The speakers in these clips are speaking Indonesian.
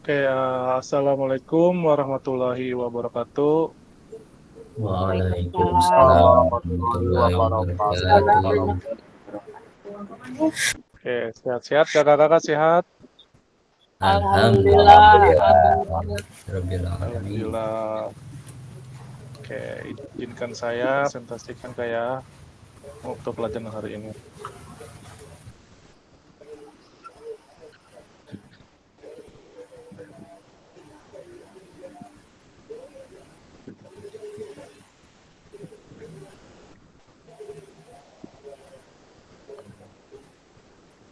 Assalamualaikum warahmatullahi wabarakatuh. Waalaikumsalam warahmatullahi wabarakatuh. Oke, sehat-sehat kakak-kakak sehat? Alhamdulillah. Rabbil alamin. Alhamdulillah. Oke, izinkan saya presentasikan kayak untuk pelajaran hari ini.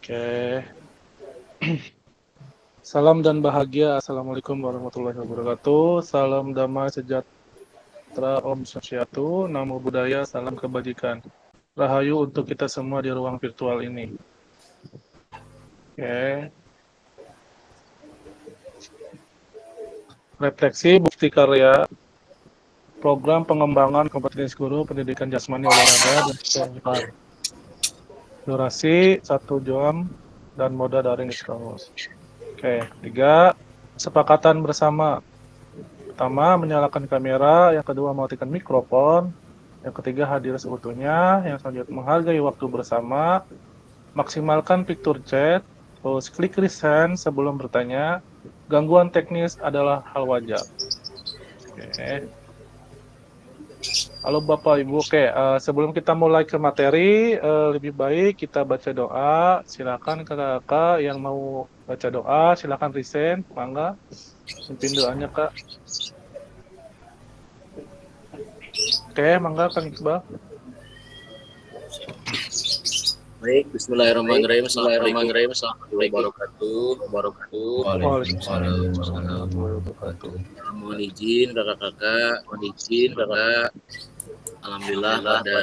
Oke. Salam dan bahagia. Assalamualaikum warahmatullahi wabarakatuh. Salam damai sejahtera, Om Swastiastu, Namo Buddhaya, salam kebajikan. Rahayu untuk kita semua di ruang virtual ini. Oke. Refleksi bukti karya program pengembangan kompetensi guru pendidikan jasmani olahraga dan kesehatan. Durasi 1 jam dan moda daring disclose. Oke, 3. Kesepakatan bersama. Pertama, menyalakan kamera. Yang kedua, mematikan mikrofon. Yang ketiga, hadir seutuhnya. Yang selanjutnya, menghargai waktu bersama. Maksimalkan fitur chat. Terus klik raise hand sebelum bertanya. Gangguan teknis adalah hal wajar. Oke. Halo Bapak Ibu, sebelum kita mulai ke materi, lebih baik kita baca doa. Silakan kakak-kakak yang mau baca doa, silakan resign, mangga. Pimpin doanya Kak. Oke, mangga Kang Iqbal. Baik, bismillahirrahmanirrahim. Assalamualaikum warahmatullahi wabarakatuh. Waalaikumsalam warahmatullahi wabarakatuh. Mohon izin kakak. Alhamdulillah pada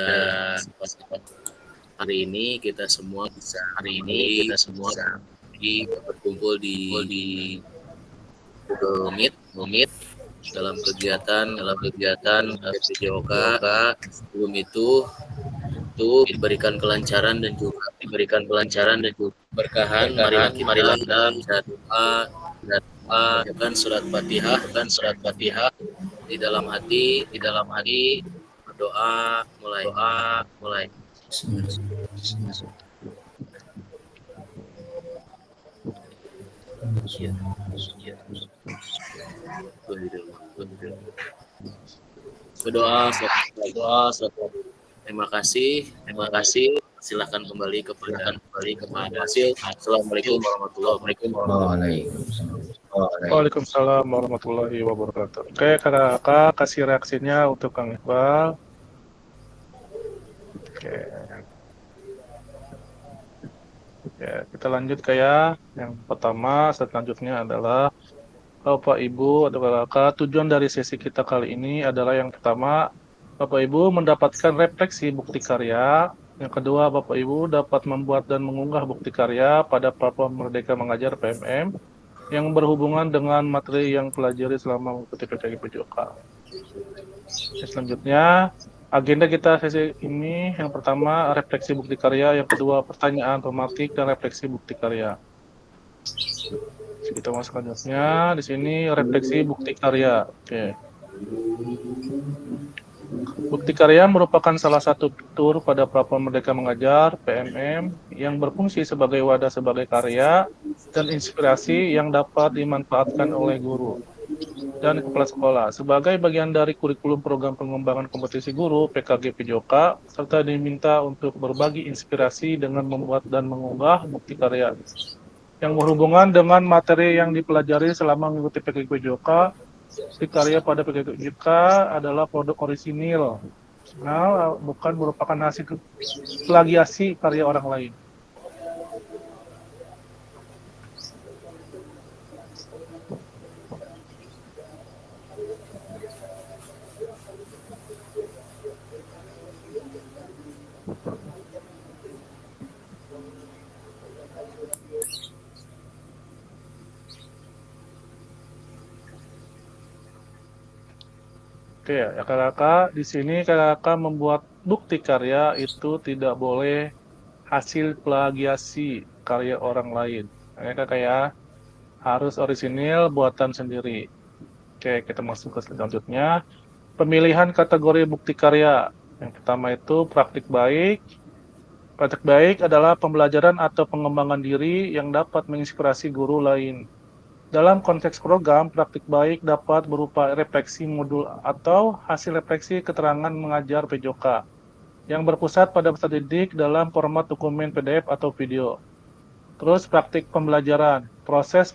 hari ini kita semua bisa berkumpul di Google Meet dalam kegiatan PJOK. Sebelum itu diberikan kelancaran dan juga berkahan. Marilah kita doa dan surat Fatihah di dalam hati berdoa mulai. Berdoa. Terima kasih. Silakan kembali kepada hasil. Assalamualaikum warahmatullahi wabarakatuh. Waalaikumsalam warahmatullahi wabarakatuh. Oke, kakak-kakak kasih reaksinya untuk Kang Iqbal. Oke. Ya, kita lanjut kayak yang pertama. Selanjutnya adalah Bapak Ibu atau kakak, tujuan dari sesi kita kali ini adalah yang pertama, Bapak Ibu mendapatkan refleksi bukti karya. Yang kedua, Bapak Ibu dapat membuat dan mengunggah bukti karya pada platform Merdeka Mengajar PMM yang berhubungan dengan materi yang pelajari selama mengikuti PKG PJOK. Selanjutnya, agenda kita sesi ini yang pertama refleksi bukti karya, yang kedua pertanyaan pematik dan refleksi bukti karya. Kita masuk selanjutnya di sini refleksi bukti karya. Oke. Bukti karya merupakan salah satu fitur pada platform Merdeka Mengajar PMM yang berfungsi sebagai wadah sebagai karya dan inspirasi yang dapat dimanfaatkan oleh guru dan kepala sekolah sebagai bagian dari kurikulum program pengembangan kompetisi guru PKG PJOK, serta diminta untuk berbagi inspirasi dengan membuat dan mengunggah bukti karya yang berhubungan dengan materi yang dipelajari selama mengikuti PKG PJOK. Bukti karya pada PKG PJOK adalah produk orisinil, bukan merupakan hasil plagiasi karya orang lain. Oke ya kakak, di sini kakak membuat bukti karya itu tidak boleh hasil plagiasi karya orang lain. Kakak ya, harus orisinil buatan sendiri. Oke, kita masuk ke selanjutnya. Pemilihan kategori bukti karya. Yang pertama itu praktik baik. Praktik baik adalah pembelajaran atau pengembangan diri yang dapat menginspirasi guru lain. Dalam konteks program, praktik baik dapat berupa refleksi modul atau hasil refleksi keterangan mengajar PJOK yang berpusat pada peserta didik dalam format dokumen PDF atau video. Terus praktik pembelajaran. Proses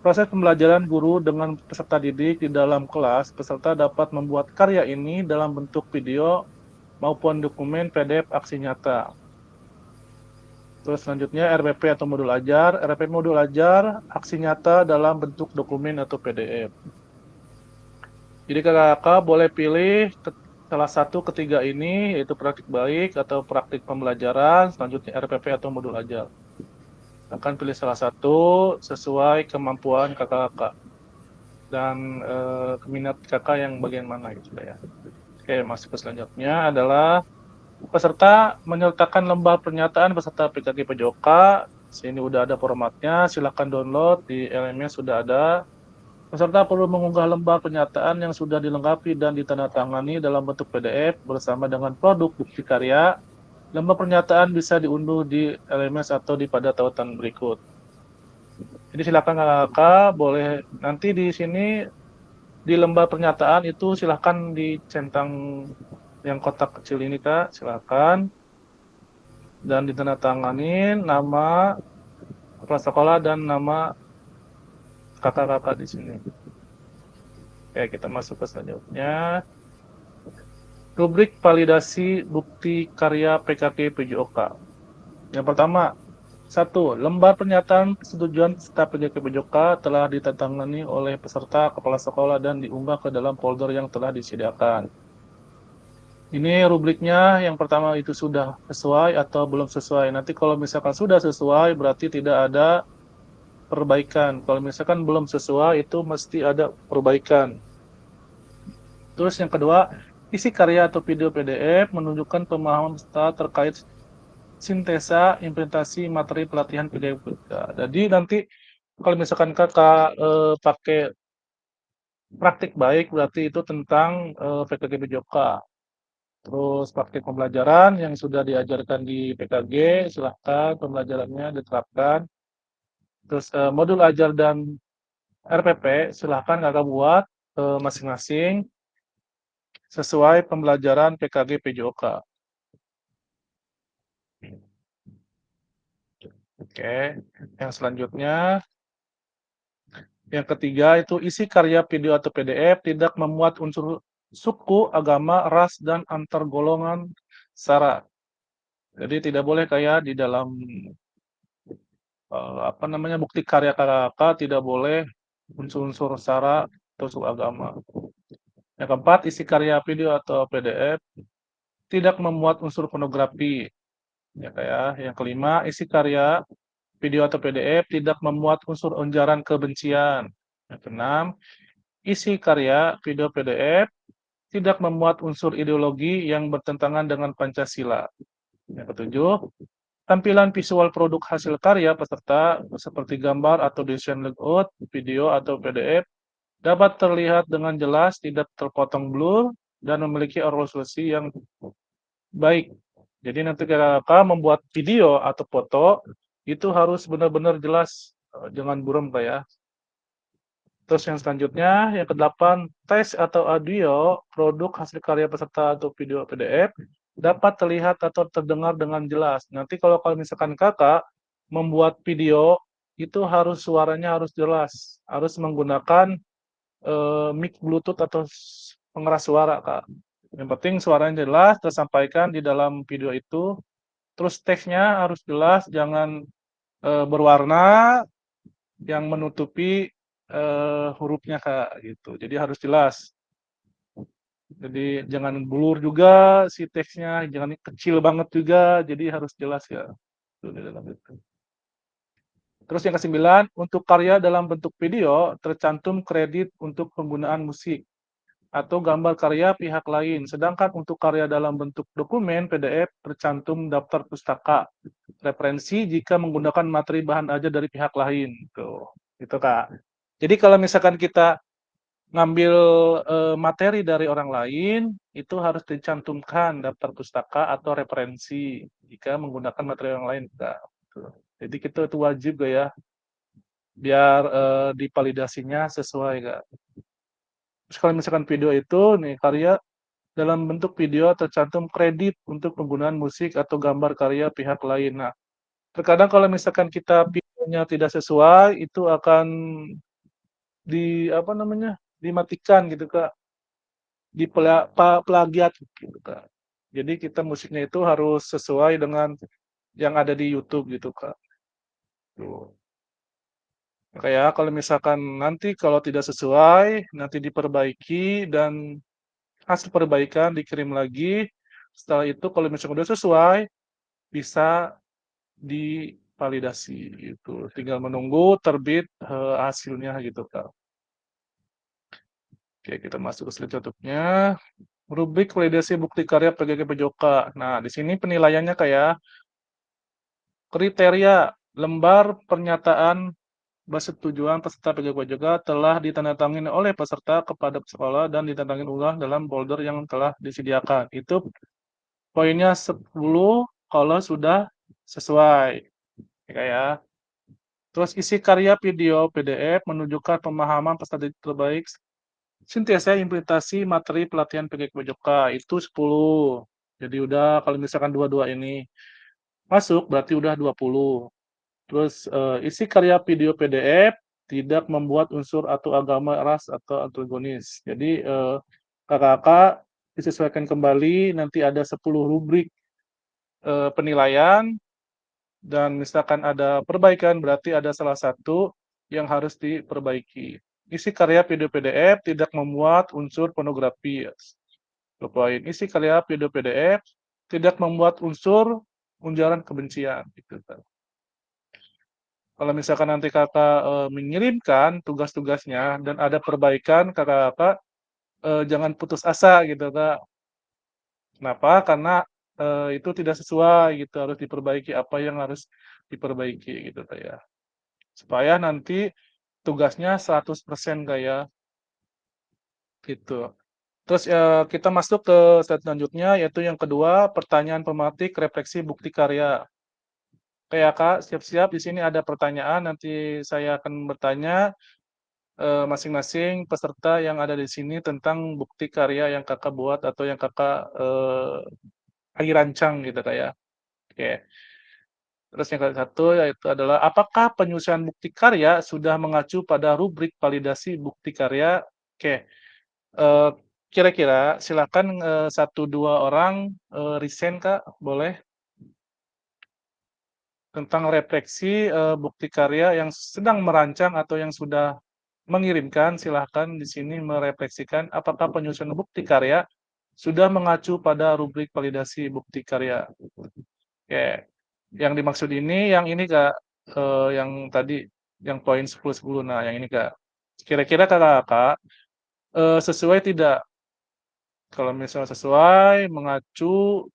pembelajaran guru dengan peserta didik di dalam kelas, peserta dapat membuat karya ini dalam bentuk video maupun dokumen PDF aksi nyata. Terus selanjutnya RPP atau modul ajar. RPP modul ajar aksi nyata dalam bentuk dokumen atau PDF. Jadi kakak boleh pilih salah satu ketiga ini, yaitu praktik baik atau praktik pembelajaran, selanjutnya RPP atau modul ajar. Akan pilih salah satu sesuai kemampuan kakak dan minat kakak yang bagian mana gitu ya. Oke, masuk ke selanjutnya adalah peserta menyertakan lembar pernyataan peserta PKG PJOK. Sini udah ada formatnya, silahkan download di LMS sudah ada. Peserta perlu mengunggah lembar pernyataan yang sudah dilengkapi dan ditandatangani dalam bentuk PDF bersama dengan produk bukti karya. Lembar pernyataan bisa diunduh di LMS atau pada tautan berikut. Jadi silakan kakak boleh nanti di sini di lembar pernyataan itu silakan dicentang yang kotak kecil ini kak, silakan dan ditandatangani nama kepala sekolah dan nama kakak-kakak di sini. Oke, kita masuk ke selanjutnya. Rubrik validasi bukti karya PKG PJOK. Yang pertama, 1. Lembar pernyataan persetujuan peserta PKG PJOK telah ditandatangani oleh peserta kepala sekolah dan diunggah ke dalam folder yang telah disediakan. Ini rubriknya yang pertama itu sudah sesuai atau belum sesuai. Nanti kalau misalkan sudah sesuai berarti tidak ada perbaikan. Kalau misalkan belum sesuai itu mesti ada perbaikan. Terus yang kedua, isi karya atau video PDF menunjukkan pemahaman peserta terkait sintesa implementasi materi pelatihan PKG. Jadi nanti kalau misalkan kakak pakai praktik baik berarti itu tentang PKG PJOK. Terus praktik pembelajaran yang sudah diajarkan di PKG, silahkan pembelajarannya diterapkan. Terus modul ajar dan RPP, silahkan kakak buat masing-masing sesuai pembelajaran PKG PJOK. Oke, yang selanjutnya, yang ketiga itu isi karya video atau PDF tidak memuat unsur suku, agama, ras, dan antar golongan sara. Jadi tidak boleh kayak di dalam bukti karya kakak tidak boleh unsur-unsur sara atau suku agama. Yang keempat, isi karya video atau PDF tidak memuat unsur pornografi. Ya kayak yang kelima, isi karya video atau PDF tidak memuat unsur ujaran kebencian. Yang keenam, isi karya video PDF tidak memuat unsur ideologi yang bertentangan dengan Pancasila. Yang ketujuh, tampilan visual produk hasil karya peserta seperti gambar atau desain layout, video atau PDF dapat terlihat dengan jelas, tidak terpotong blur, dan memiliki resolusi yang baik. Jadi nanti kakak membuat video atau foto itu harus benar-benar jelas, jangan buram Pak ya. Terus yang selanjutnya, yang kedelapan, tes atau audio produk hasil karya peserta atau video PDF dapat terlihat atau terdengar dengan jelas. Nanti kalau misalkan kakak membuat video itu harus suaranya harus jelas, harus menggunakan mic Bluetooth atau pengeras suara kak. Yang penting suaranya jelas tersampaikan di dalam video itu. Terus teksnya harus jelas, jangan berwarna yang menutupi hurufnya kak gitu. Jadi harus jelas. Jadi jangan blur juga si teksnya, jangan kecil banget juga. Jadi harus jelas ya. Itu di dalam itu. Terus yang kesembilan, untuk karya dalam bentuk video tercantum kredit untuk penggunaan musik atau gambar karya pihak lain. Sedangkan untuk karya dalam bentuk dokumen PDF tercantum daftar pustaka referensi jika menggunakan materi bahan ajar dari pihak lain. Tuh. gitu Kak. Jadi kalau misalkan kita ngambil materi dari orang lain, itu harus dicantumkan daftar pustaka atau referensi jika menggunakan materi orang lain Kak. Gitu. Jadi kita itu wajib ya, biar divalidasinya sesuai Kak. Terus kalau misalkan video itu nih karya dalam bentuk video tercantum kredit untuk penggunaan musik atau gambar karya pihak lain. Nah, terkadang kalau misalkan kita videonya tidak sesuai, itu akan apa namanya, dimatikan gitu, Kak, plagiat gitu, Kak. Jadi kita musiknya itu harus sesuai dengan yang ada di YouTube gitu, Kak. Tuh. Kayak kalau misalkan nanti kalau tidak sesuai, nanti diperbaiki dan hasil perbaikan dikirim lagi. Setelah itu kalau misalkan udah sesuai, bisa divalidasi gitu. Tinggal menunggu terbit hasilnya gitu, Kak. Oke, kita masuk ke selanjutnya. Rubrik validasi bukti karya PGG Pojok. Nah, di sini penilaiannya kayak kriteria lembar pernyataan persetujuan peserta PGG Pojok telah ditandatangani oleh peserta kepada sekolah dan ditandatangani ulang dalam folder yang telah disediakan. Itu poinnya 10 kalau sudah sesuai. Ya. Terus isi karya video PDF menunjukkan pemahaman peserta terbaik sintesis implementasi materi pelatihan PGK Pojok itu 10. Jadi udah kalau misalkan dua-dua ini masuk berarti udah 20. Terus isi karya video PDF tidak membuat unsur atau agama, ras atau antagonis. Jadi kakak-kakak disesuaikan kembali nanti ada 10 rubrik penilaian dan misalkan ada perbaikan berarti ada salah satu yang harus diperbaiki. Isi karya video PDF tidak memuat unsur pornografi. Poin. Isi karya video PDF tidak membuat unsur ujaran kebencian. Gitu, kan. Kalau misalkan nanti kakak mengirimkan tugas-tugasnya dan ada perbaikan, kakak jangan putus asa gitu kak. Kenapa? Karena itu tidak sesuai gitu, harus diperbaiki apa yang harus diperbaiki gitu kak ya. Supaya nanti tugasnya 100% kayak gitu. Terus kita masuk ke slide selanjutnya yaitu yang kedua, pertanyaan pematik refleksi bukti karya. Oke ya Kak, siap-siap di sini ada pertanyaan nanti saya akan bertanya masing-masing peserta yang ada di sini tentang bukti karya yang Kakak buat atau yang Kakak lagi rancang gitu Kak ya. Oke. Terus yang satu yaitu adalah apakah penyusunan bukti karya sudah mengacu pada rubrik validasi bukti karya? Oke. Eee, kira-kira silakan 1, 2 orang resign Kak, boleh? Tentang refleksi bukti karya yang sedang merancang atau yang sudah mengirimkan, silahkan di sini merefleksikan apakah penyusunan bukti karya sudah mengacu pada rubrik validasi bukti karya. Oke, yang dimaksud ini yang ini Kak, yang tadi, yang poin 10-10. Nah, yang ini Kak. Kira-kira Kakak, sesuai tidak? Kalau misalnya sesuai, mengacu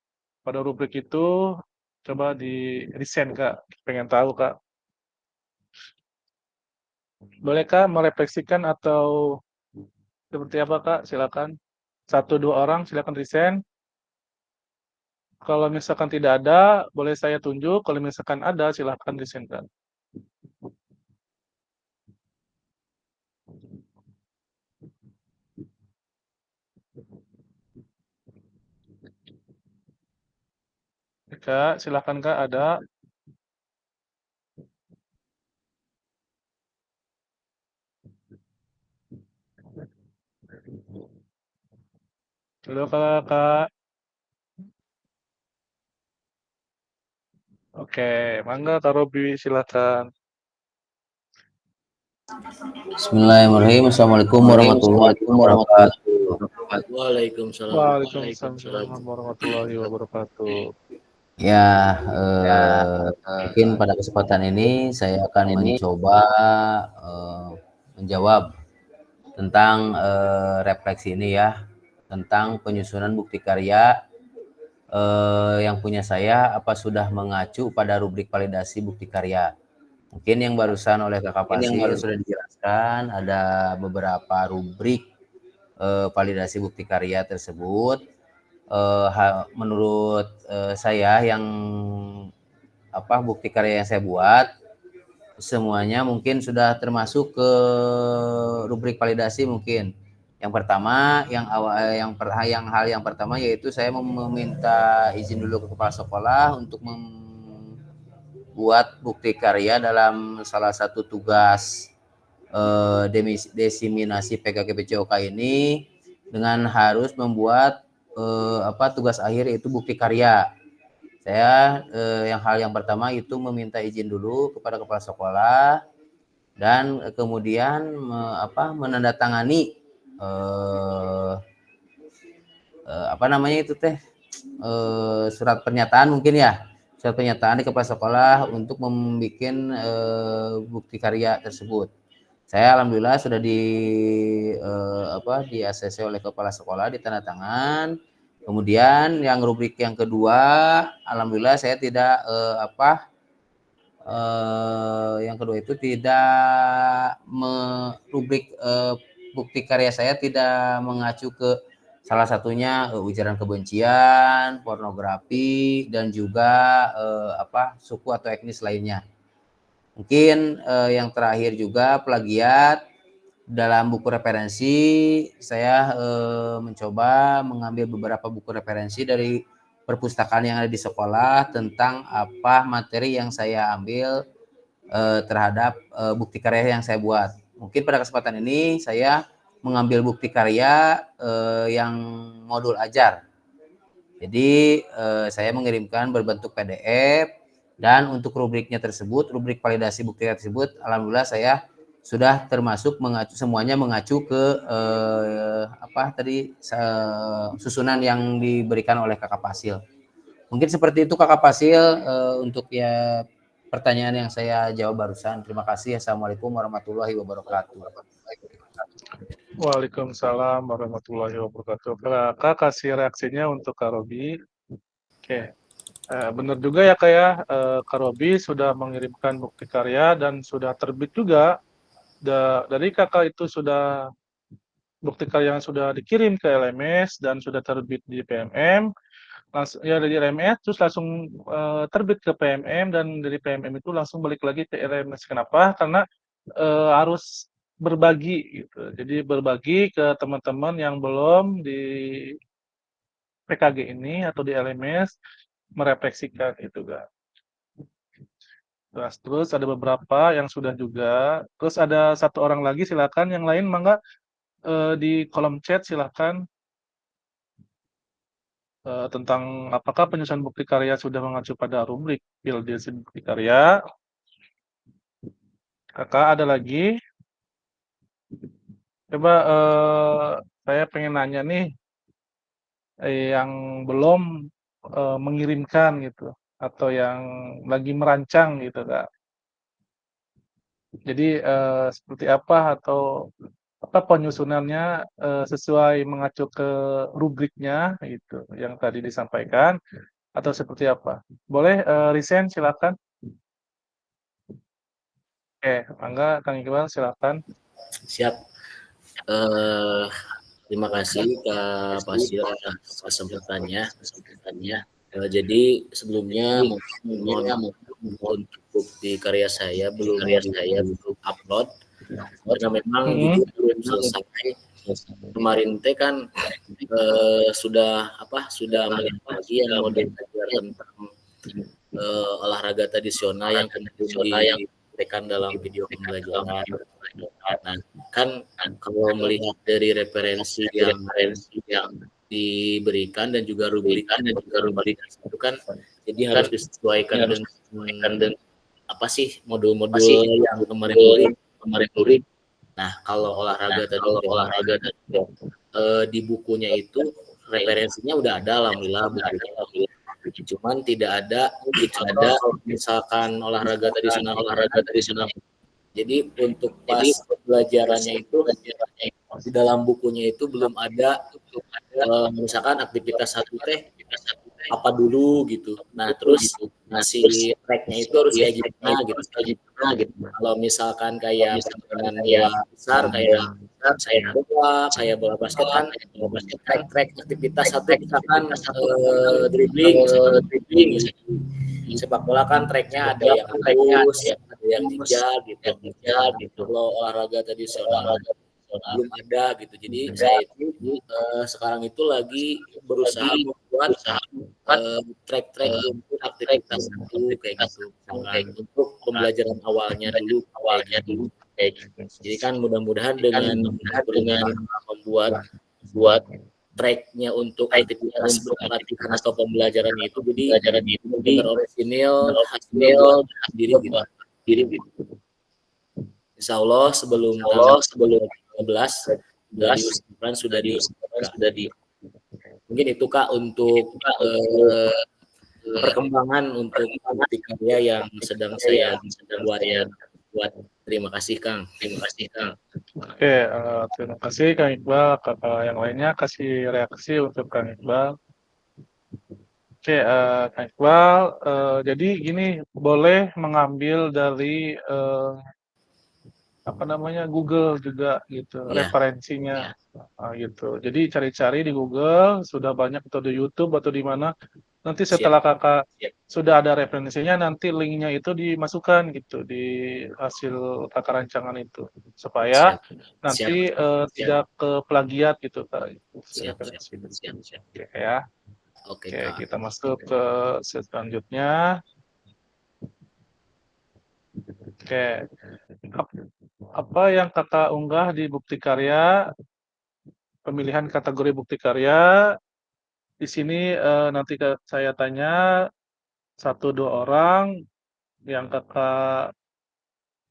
pada rubrik itu, coba di-resend Kak, pengen tahu Kak. Boleh Kak merefleksikan atau seperti apa Kak? Silakan. 1, 2 orang silakan resend. Kalau misalkan tidak ada, boleh saya tunjuk, kalau misalkan ada silakan resend Kak. Kak, silakan Kak, ada. Halo Kakak. Oke, mangga Kak Robi, silakan. Bismillahirrahmanirrahim. Assalamualaikum warahmatullahi wabarakatuh. Waalaikumsalam. Waalaikumsalam warahmatullahi wabarakatuh. Ya, mungkin pada kesempatan ini saya akan mencoba menjawab tentang refleksi ini ya, tentang penyusunan bukti karya yang punya saya apa sudah mengacu pada rubrik validasi bukti karya. Mungkin yang barusan oleh Kakak Pasil sudah dijelaskan, ada beberapa rubrik validasi bukti karya tersebut. Menurut saya yang bukti karya yang saya buat semuanya mungkin sudah termasuk ke rubrik validasi. Mungkin yang pertama, hal yang pertama yaitu saya meminta izin dulu ke kepala sekolah untuk membuat bukti karya dalam salah satu tugas desiminasi PKKPCOK ini, dengan harus membuat tugas akhir yaitu bukti karya. Saya yang pertama itu meminta izin dulu kepada kepala sekolah dan kemudian menandatangani surat pernyataan, mungkin ya, surat pernyataan di kepala sekolah untuk membuat bukti karya tersebut. Saya alhamdulillah sudah di ACC oleh kepala sekolah, ditandatangan. Kemudian yang rubrik yang kedua, alhamdulillah saya tidak yang kedua itu tidak rubrik bukti karya saya tidak mengacu ke salah satunya ujaran kebencian, pornografi, dan juga suku atau etnis lainnya. Mungkin yang terakhir juga plagiat. Dalam buku referensi saya mencoba mengambil beberapa buku referensi dari perpustakaan yang ada di sekolah tentang apa materi yang saya ambil terhadap bukti karya yang saya buat. Mungkin pada kesempatan ini saya mengambil bukti karya yang modul ajar. Jadi saya mengirimkan berbentuk PDF, dan untuk rubriknya tersebut, rubrik validasi bukti tersebut, alhamdulillah saya sudah termasuk semuanya mengacu ke susunan yang diberikan oleh Kakak Pasil. Mungkin seperti itu Kakak Pasil untuk ya pertanyaan yang saya jawab barusan. Terima kasih. Assalamualaikum warahmatullahi wabarakatuh. Waalaikumsalam warahmatullahi wabarakatuh. Kak kasih reaksinya untuk Kak Robi. Oke. Benar juga ya Kak ya, Kak Robi sudah mengirimkan bukti karya dan sudah terbit juga. Dari Kakak itu sudah bukti karya yang sudah dikirim ke LMS dan sudah terbit di PMM. Langsung ya dari LMS terus langsung terbit ke PMM, dan dari PMM itu langsung balik lagi ke LMS. Kenapa? Karena harus berbagi gitu. Jadi berbagi ke teman-teman yang belum di PKG ini atau di LMS merefleksikan itu Kak. Terus ada beberapa yang sudah juga. Terus ada satu orang lagi, silakan yang lain mangga di kolom chat silakan tentang apakah penyusunan bukti karya sudah mengacu pada rubrik validasi bukti karya. Kakak ada lagi? Coba saya pengen nanya nih yang belum mengirimkan gitu atau yang lagi merancang gitu Kak. Jadi seperti apa atau apa penyusunannya sesuai mengacu ke rubriknya gitu yang tadi disampaikan atau seperti apa? Boleh Risen silakan. Oke, mangga Kang Iqbal silakan. Siap. Terima kasih Kak Pasil atas kesempatannya. Jadi sebelumnya mohon untuk bukti karya saya belum upload karena memang jujur belum selesai. Kemarin teh kan sudah melihat lagi yang model tentang olahraga tradisional yang kemudian diberikan dalam video pembelajaran. Nah, kan kalau melihat dari referensi yang diberikan dan juga rubrik itu kan jadi harus disesuaikan dengan apa sih modul-modul yang kemarin. Nah, kalau olahraga tadi di bukunya itu referensinya udah ada alhamdulillah bukunya. Cuman tidak ada misalkan olahraga tradisional. Jadi untuk pas pelajarannya itu di dalam bukunya itu belum ada misalkan aktivitas 1 teh apa dulu gitu. Nah terus si tracknya itu harus kayak gimana gitu. Kalau misalkan kayak permainan bola besar kayak bola, kayak bola basket kan track aktivitas satu misalkan dribbling, gitu. Sepak bola kan tracknya ada yang lurus, ada yang jejak gitu. Kalau olahraga tradisional belum ada gitu. Jadi saya itu sekarang itu lagi berusaha membuat track untuk aktivitas itu kayak gitu. Misalkan untuk pembelajaran awalnya dulu kayak gitu. Jadi kan mudah-mudahan dengan membuat tracknya untuk aktivitas pelatihan atau pembelajaran itu jadi benar orisinil hasilnya buat diri gitu. Insya Allah sebelum tanggal 15 sudah di mungkin itu Kak untuk perkembangan untuk bukti karya yang sedang saya buat. Terima kasih Kang. Oke, terima kasih Kang Iqbal. Kakak yang lainnya kasih reaksi untuk Kang Iqbal. Oke, Kang Iqbal, jadi gini, boleh mengambil dari Google juga gitu, referensinya gitu. Jadi cari-cari di Google, sudah banyak atau di YouTube atau di mana. Nanti setelah kakak sudah ada referensinya, nanti linknya itu dimasukkan gitu di hasil kakak rancangan itu, supaya nanti tidak ke plagiat gitu Kak. Oke ya. Oke, kita masuk ke selanjutnya. Oke, apa yang kakak unggah di bukti karya, pemilihan kategori bukti karya. Di sini nanti saya tanya 1-2 orang yang kakak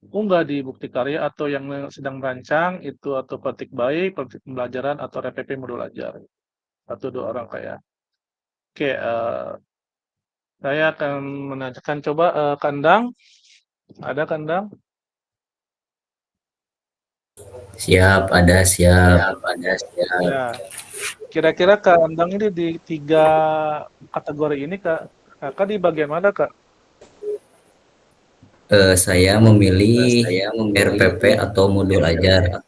unggah di bukti karya atau yang sedang merancang itu, atau praktik baik, praktik pembelajaran, atau RPP modul ajar. 1-2 orang kayak. Oke, saya akan menanyakan, coba Kandang, ada Kandang? Siap. Ya, kira-kira Kandang ini di 3 kategori ini kakak di bagian mana Kak? Saya memilih RPP atau modul ajar.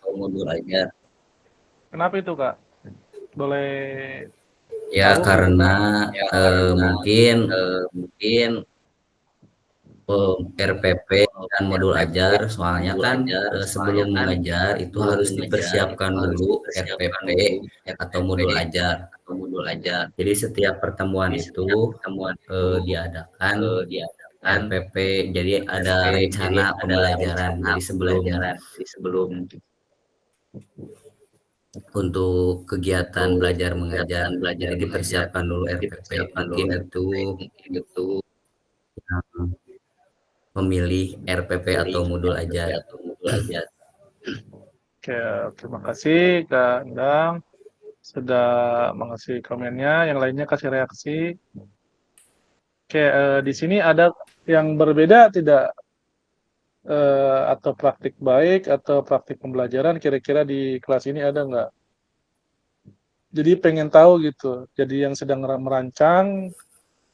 Kenapa itu Kak? Boleh Ya tahu? karena mungkin RPP dan modul ajar, soalnya kan sebelum mengajar itu harus dipersiapkan dulu RPP atau modul ajar. Jadi setiap pertemuan itu diadakan RPP, jadi ada rencana pembelajaran. Jadi sebelum untuk kegiatan belajar mengajar, jadi dipersiapkan dulu RPP. Mungkin itu memilih RPP atau modul ajar. Oke, terima kasih Kak Endang sudah mengasih komennya. Yang lainnya kasih reaksi. Oke, di sini ada yang berbeda tidak? Atau praktik baik atau praktik pembelajaran kira-kira di kelas ini ada nggak? Jadi pengen tahu gitu. Jadi yang sedang merancang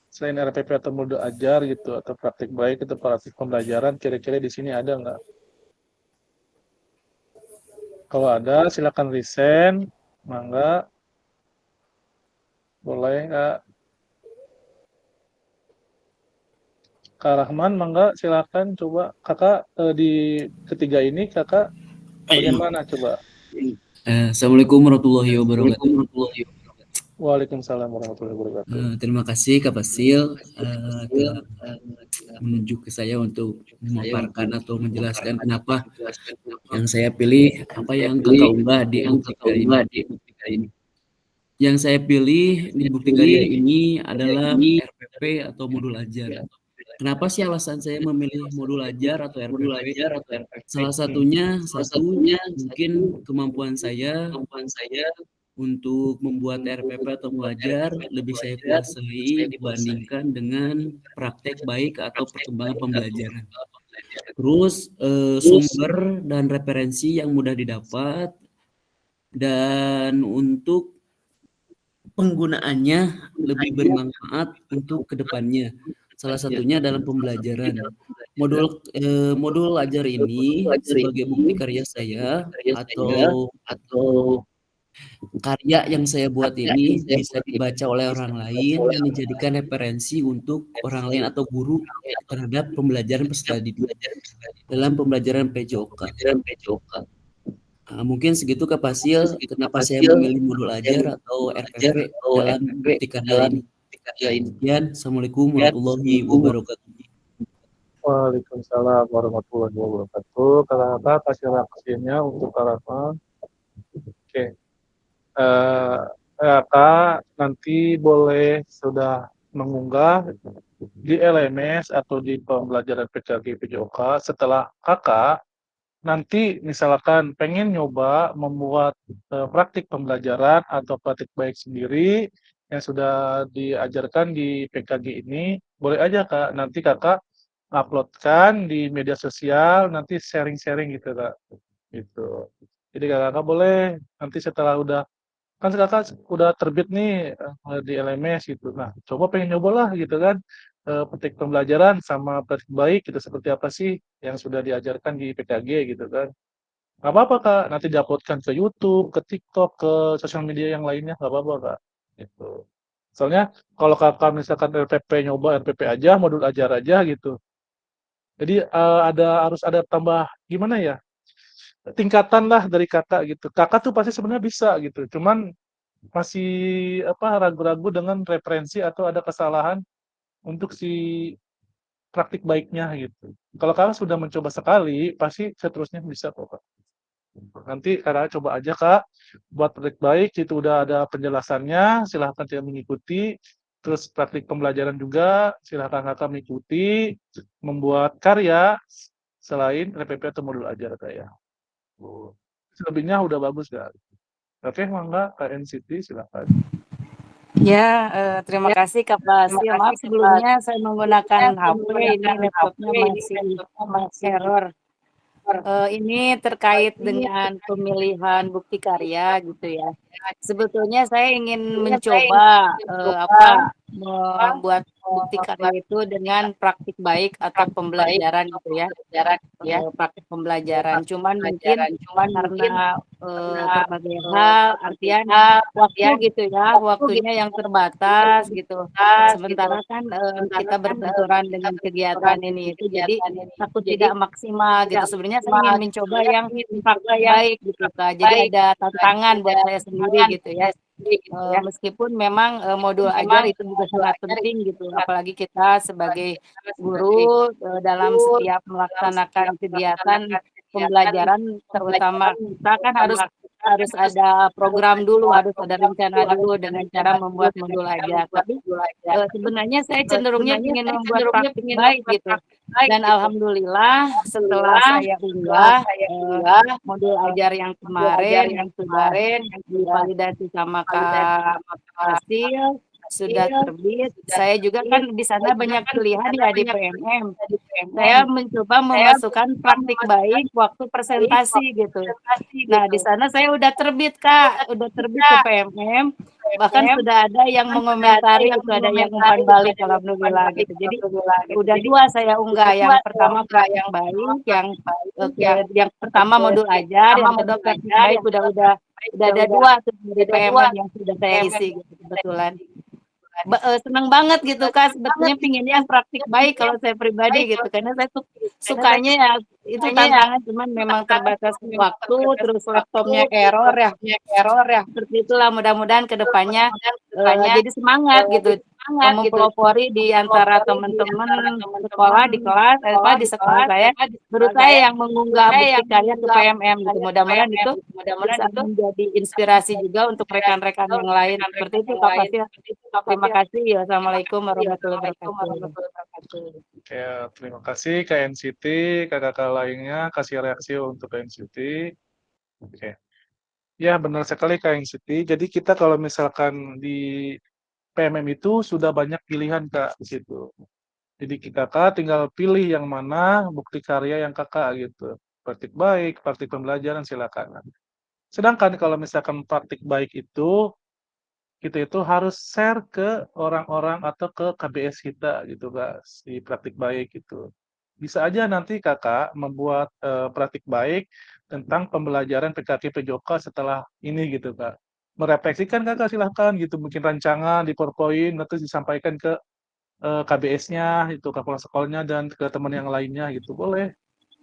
selain RPP atau modul ajar gitu, atau praktik baik atau praktik pembelajaran, kira-kira di sini ada nggak? Kalau ada silakan resend, mangga. Boleh Kak. Kak Rahman, mangga silakan coba. Kakak di ketiga ini kakak bagian mana coba? Assalamualaikum warahmatullahi wabarakatuh. Waalaikumsalam warahmatullahi wabarakatuh. Terima kasih Kak Fasil telah menunjuk ke saya untuk memaparkan atau menjelaskan kenapa yang saya pilih apa yang kakak unggah di bukti karya ini. Yang saya pilih di bukti karya ini adalah RPP atau modul ajar. Kenapa sih alasan saya memilih modul ajar atau RPP? Salah satunya mungkin kemampuan saya untuk membuat RPP atau mengajar lebih saya kuasai dibandingkan dengan praktek baik atau perkembangan pembelajaran. Terus sumber dan referensi yang mudah didapat, dan untuk penggunaannya lebih bermanfaat untuk kedepannya. Salah satunya dalam pembelajaran. Modul ajar ini sebagai bukti karya saya atau karya yang saya buat ini bisa dibaca oleh orang lain dan dijadikan referensi untuk orang lain atau guru terhadap pembelajaran peserta didik dalam pembelajaran PJOK. Mungkin segitu Kak Fasil, kenapa saya memilih modul ajar atau RPP dalam bukti karya ini. Sekian, Assalamualaikum warahmatullahi wabarakatuh. Waalaikumsalam warahmatullahi wabarakatuh. Kakak kasih reaksinya untuk Kak. Oke. Kak nanti boleh sudah mengunggah di LMS atau di pembelajaran PKG PJOK setelah kakak nanti misalkan pengen nyoba membuat praktik pembelajaran atau praktik baik sendiri yang sudah diajarkan di PKG ini, boleh aja Kak, nanti kakak uploadkan di media sosial, nanti sharing-sharing gitu Kak. Gitu. Jadi kakak boleh nanti setelah kan kakak udah terbit nih di LMS gitu. Nah, coba pengen nyobalah gitu kan petik pembelajaran sama praktik baik itu seperti apa sih yang sudah diajarkan di PKG gitu kan. Nggak apa-apa Kak, nanti diuploadkan ke YouTube, ke TikTok, ke sosial media yang lainnya nggak apa-apa Kak. Gitu. Soalnya kalau kakak misalkan nyoba RPP aja, modul ajar aja gitu. Jadi harus ada tambah gimana ya? Tingkatan lah dari kakak gitu. Kakak tuh pasti sebenarnya bisa gitu. Cuman masih ragu-ragu dengan referensi atau ada kesalahan untuk si praktik baiknya gitu. Kalau Kakak sudah mencoba sekali, pasti seterusnya bisa kok, Kak. Nanti Kakak coba aja, Kak, buat praktik baik itu udah ada penjelasannya, silahkan tidak mengikuti. Terus praktik pembelajaran juga, silahkan Kakak mengikuti, membuat karya selain RPP atau modul ajar, Kak, ya. Selebihnya udah bagus, Kak. Oke, mangga Kak NCT silahkan. Ya, terima kasih Kak Fasil. Maaf sebelumnya saya menggunakan HP, ini laptopnya masih error. Ini terkait dengan pemilihan bukti karya gitu ya. Sebetulnya saya ingin mencoba membuat bukti karya itu dengan praktik baik atau pembelajaran gitu ya. Praktik pembelajaran. Cuman mungkin karena berbagai hal, artian waktu gitu ya, waktunya yang terbatas gitu. Sementara kan kita berbenturan dengan kegiatan ini itu, jadi takut tidak maksimal gitu. Sebenarnya saya ingin mencoba yang praktik baik gitu Kak. Jadi ada tantangan buat saya sendiri gitu ya. Meskipun memang modul ajar itu juga sangat penting gitu, apalagi kita sebagai guru dalam setiap melaksanakan kegiatan pembelajaran, terutama kita kan harus ada program dulu, harus ada rencana dulu dengan cara membuat modul ajar. Tapi sebenarnya saya cenderungnya ingin membuat praktik baik gitu. Dan alhamdulillah setelah saya unggah modul ajar yang kemarin yang sudah divalidasi sama Kak Fasil, sudah terbit. Saya juga kan di sana banyak pilihan ya di PMM. Saya mencoba memasukkan praktik baik waktu presentasi gitu. Nah, di sana saya udah terbit Kak, udah terbit ke PMM. Bahkan sudah ada yang mengomentari, itu ada yang umpan balik, alhamdulillah gitu. Jadi udah dua saya unggah, yang pertama praktik baik, yang pertama modul ajar, yang kedua praktik baik udah ada dua tuh di PMM yang sudah saya isi gitu, kebetulan. Senang banget gitu Kak, sebetulnya pinginnya yang praktik baik kalau saya pribadi gitu, karena saya tuh sukanya ya itu tantangan, cuman memang terbatas waktu, terus laptopnya error ya, seperti itulah. Mudah-mudahan kedepannya jadi semangat gitu, mempelopori di antara teman-teman sekolah di kelas, di sekolah saya, guru saya yang mengunggah bukti karya ke PMM gitu. Mudah-mudahan itu bisa menjadi inspirasi juga untuk rekan-rekan yang lain. Seperti itu Kak Fasil. Terima kasih. Assalamualaikum warahmatullahi wabarakatuh. Ya, terima kasih Kak NCT, kakak-kakak lainnya kasih reaksi untuk Kak NCT. Oke. Ya, benar sekali Kak NCT. Jadi kita kalau misalkan di PMM itu sudah banyak pilihan Kak gitu. Jadi kakak tinggal pilih yang mana bukti karya yang kakak gitu. Praktik baik, praktik pembelajaran silakan. Sedangkan kalau misalkan praktik baik kita itu harus share ke orang-orang atau ke KBS kita gitu Kak, si praktik baik gitu. Bisa aja nanti Kakak membuat, praktik baik tentang pembelajaran PKK PJOK setelah ini gitu Kak. Merefleksikan Kakak silahkan gitu, bikin rancangan di PowerPoint, nanti disampaikan ke, KBS-nya, itu kepala sekolahnya dan ke teman yang lainnya gitu, boleh,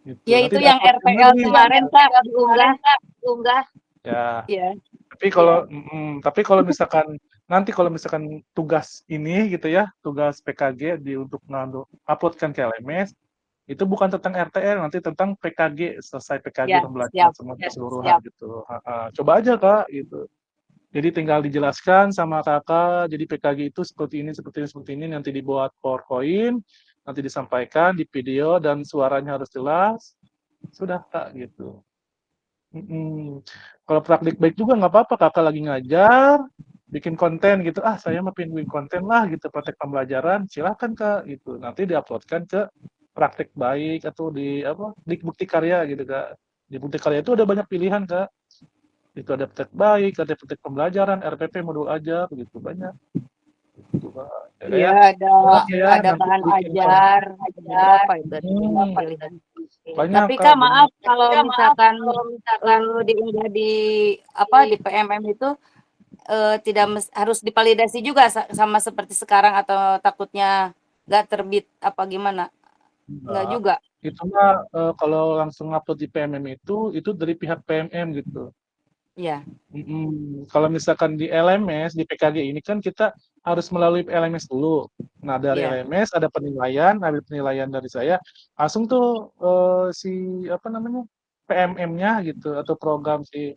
gitu. Ya Nanti itu yang di-upload RPL lagi. kemarin Kak diunggah. Ya. Ya. Tapi kalau misalkan nanti kalau misalkan tugas ini gitu ya, tugas PKG untuk upload-kan ke LMS, itu bukan tentang RTL, nanti tentang PKG, selesai PKG Ya, pembelajaran siap. semua keseluruhan gitu, heeh. Coba aja Kak, gitu. Jadi tinggal dijelaskan sama Kakak, jadi PKG itu seperti ini seperti ini seperti ini, nanti dibuat PowerPoint, nanti disampaikan di video dan suaranya harus jelas, sudah Kak, gitu. Kalau praktik baik juga nggak apa-apa, Kakak lagi ngajar, bikin konten gitu, "Ah, saya mah pengen bikin konten lah," gitu, praktek pembelajaran, silahkan Kak, gitu. Nanti diupload-kan ke praktek baik atau di apa, di bukti karya gitu, Kak. Di bukti karya itu ada banyak pilihan, Kak. Itu ada praktek baik, ada praktek pembelajaran, RPP, modul ajar, gitu, banyak. Gitu, Kak. Ya, Kak, Iya, ya. Banyak ya, ada nanti bahan bikin ajar, ada berapa itu? Ada berapa Hmm, pilihan. banyak, Tapi Kak, Kak, banyak. maaf kalau misalkan diunggah di apa di PMM itu tidak harus divalidasi juga sama seperti sekarang atau takutnya nggak terbit apa gimana? Nggak Enggak. juga. Itu mah, kalau langsung upload di PMM itu dari pihak PMM gitu. Iya. Kalau misalkan di LMS, di PKG ini kan kita harus melalui LMS dulu. Nah, dari Iya. LMS ada penilaian dari saya, langsung tuh, si apa namanya, PMM-nya gitu atau program si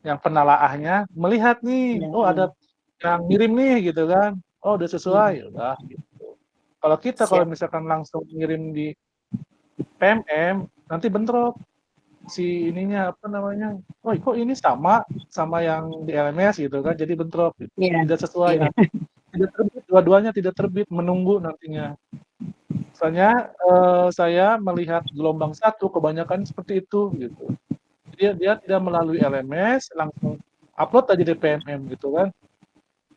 yang penelaahnya melihat nih, Iya. oh ada yang ngirim nih gitu kan, oh udah sesuai, Hmm. ya udah gitu. Kalau Siap. misalkan langsung ngirim di PMM, nanti bentrok si ininya apa namanya, "Oh kok ini sama yang di LMS," gitu kan, jadi bentrok gitu, Iya. tidak sesuai, Iya. tidak terbit, dua-duanya tidak terbit, menunggu nantinya. Soalnya, saya melihat gelombang 1 kebanyakan seperti itu, gitu. Dia dia tidak melalui LMS, langsung upload aja di PMM gitu kan.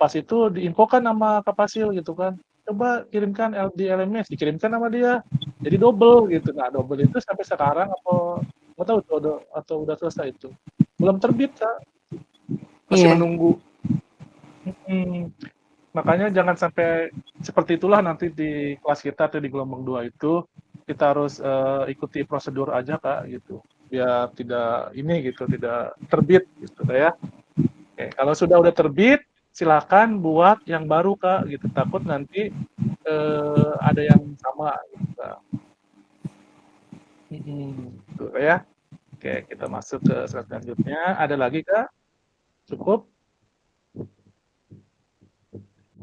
Pas itu diinfokan sama Kapasil gitu kan, "Coba kirimkan di LMS," dikirimkan sama dia, jadi double gitu. Nah, double itu sampai sekarang apa nggak tahu tuh atau udah selesai itu. Belum terbit, Kak, masih Iya. menunggu. Mhm. Makanya jangan sampai seperti itulah nanti di kelas kita atau di gelombang 2 itu, kita harus, ikuti prosedur aja, Kak, gitu. Biar tidak ini gitu, tidak terbit gitu, Kak, ya. Oke, kalau udah terbit, silakan buat yang baru, Kak, gitu. Takut nanti, ada yang sama gitu, Kak. Gitu, Kak, ya. Oke, kita masuk ke slide selanjutnya. Ada lagi, Kak? Cukup?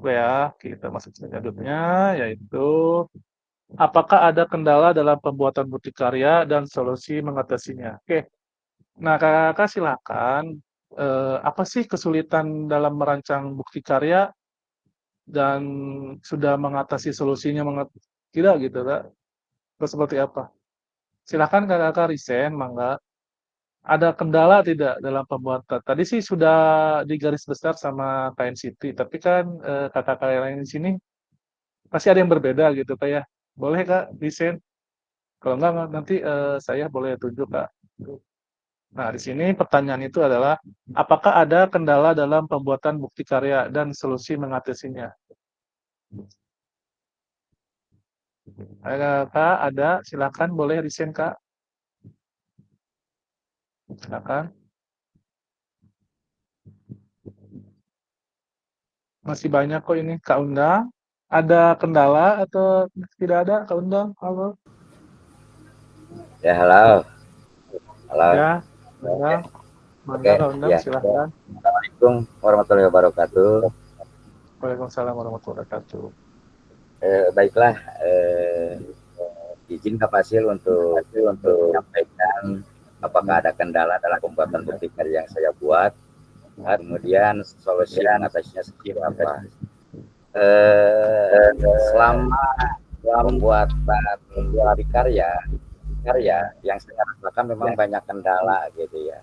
Ya, kita masuk ke selanjutnya, yaitu apakah ada kendala dalam pembuatan bukti karya dan solusi mengatasinya? Oke. Nah, Kakak silakan, apa sih kesulitan dalam merancang bukti karya dan sudah mengatasi solusinya tidak gitu, Kak? Atau seperti apa? Silakan Kakak resign, mangga. Ada kendala tidak dalam pembuatan? Tadi sih sudah digaris besar sama KNCT, tapi kan, kakak-kakak yang lain di sini pasti ada yang berbeda gitu, Kak, ya. Boleh, Kak, resign? Kalau enggak nanti, saya boleh tunjuk, Kak. Nah, di sini pertanyaan itu adalah, apakah ada kendala dalam pembuatan bukti karya dan solusi mengatasinya? Kak, ada? Silakan boleh resign, Kak. Silakan. Masih banyak kok ini, Kak Undang. Ada kendala atau tidak ada, Kak Undang? Halo? Ya, halo. Halo. Ya, Undang. Mangga, Kak Undang, ya. silakan. Assalamualaikum warahmatullahi wabarakatuh. Waalaikumsalam warahmatullahi wabarakatuh. Baiklah, izin Kapasil untuk menyampaikan apakah ada kendala dalam pembuatan bukti karya yang saya buat, kemudian solusi mengatasinya seperti apa. Selama pembuatan bukti karya yang saya rasakan memang banyak kendala gitu ya.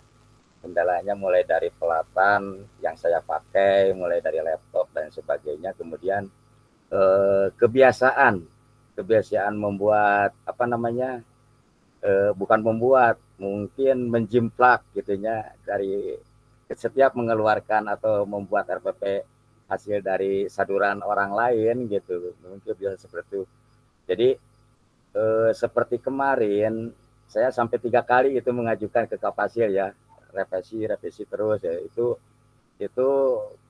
Kendalanya mulai dari pelatan yang saya pakai, mulai dari laptop dan sebagainya, kemudian kebiasaan membuat apa namanya, bukan membuat, mungkin menjimplak gitunya dari setiap mengeluarkan atau membuat RPP hasil dari saduran orang lain gitu, mungkin biasa seperti itu. Jadi seperti kemarin saya sampai 3 kali itu mengajukan ke Kapasil ya, revisi terus ya, itu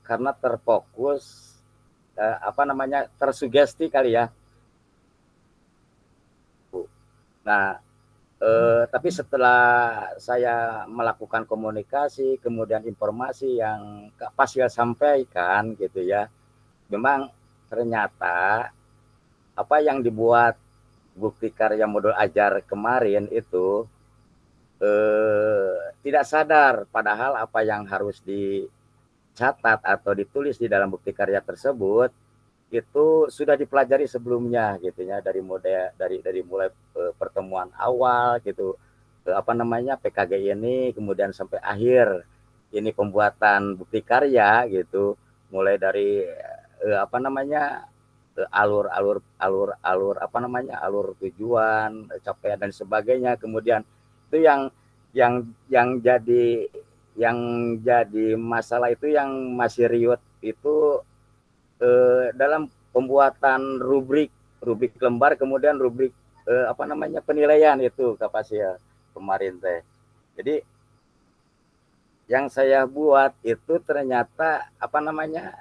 karena terfokus apa namanya, tersugesti kali ya. Nah, tapi setelah saya melakukan komunikasi, kemudian informasi yang Kak Pasil sampaikan gitu ya, memang ternyata apa yang dibuat bukti karya modul ajar kemarin itu tidak sadar, padahal apa yang harus dicatat atau ditulis di dalam bukti karya tersebut itu sudah dipelajari sebelumnya gitu ya, dari mulai pertemuan awal gitu, apa namanya, PKG ini, kemudian sampai akhir ini pembuatan bukti karya gitu, mulai dari apa namanya, alur apa namanya, alur tujuan, capaian dan sebagainya. Kemudian itu yang yang jadi masalah itu, yang masih riut itu dalam pembuatan rubrik lembar, kemudian rubrik apa namanya, penilaian itu Kapasia kemarin teh. Jadi yang saya buat itu ternyata apa namanya,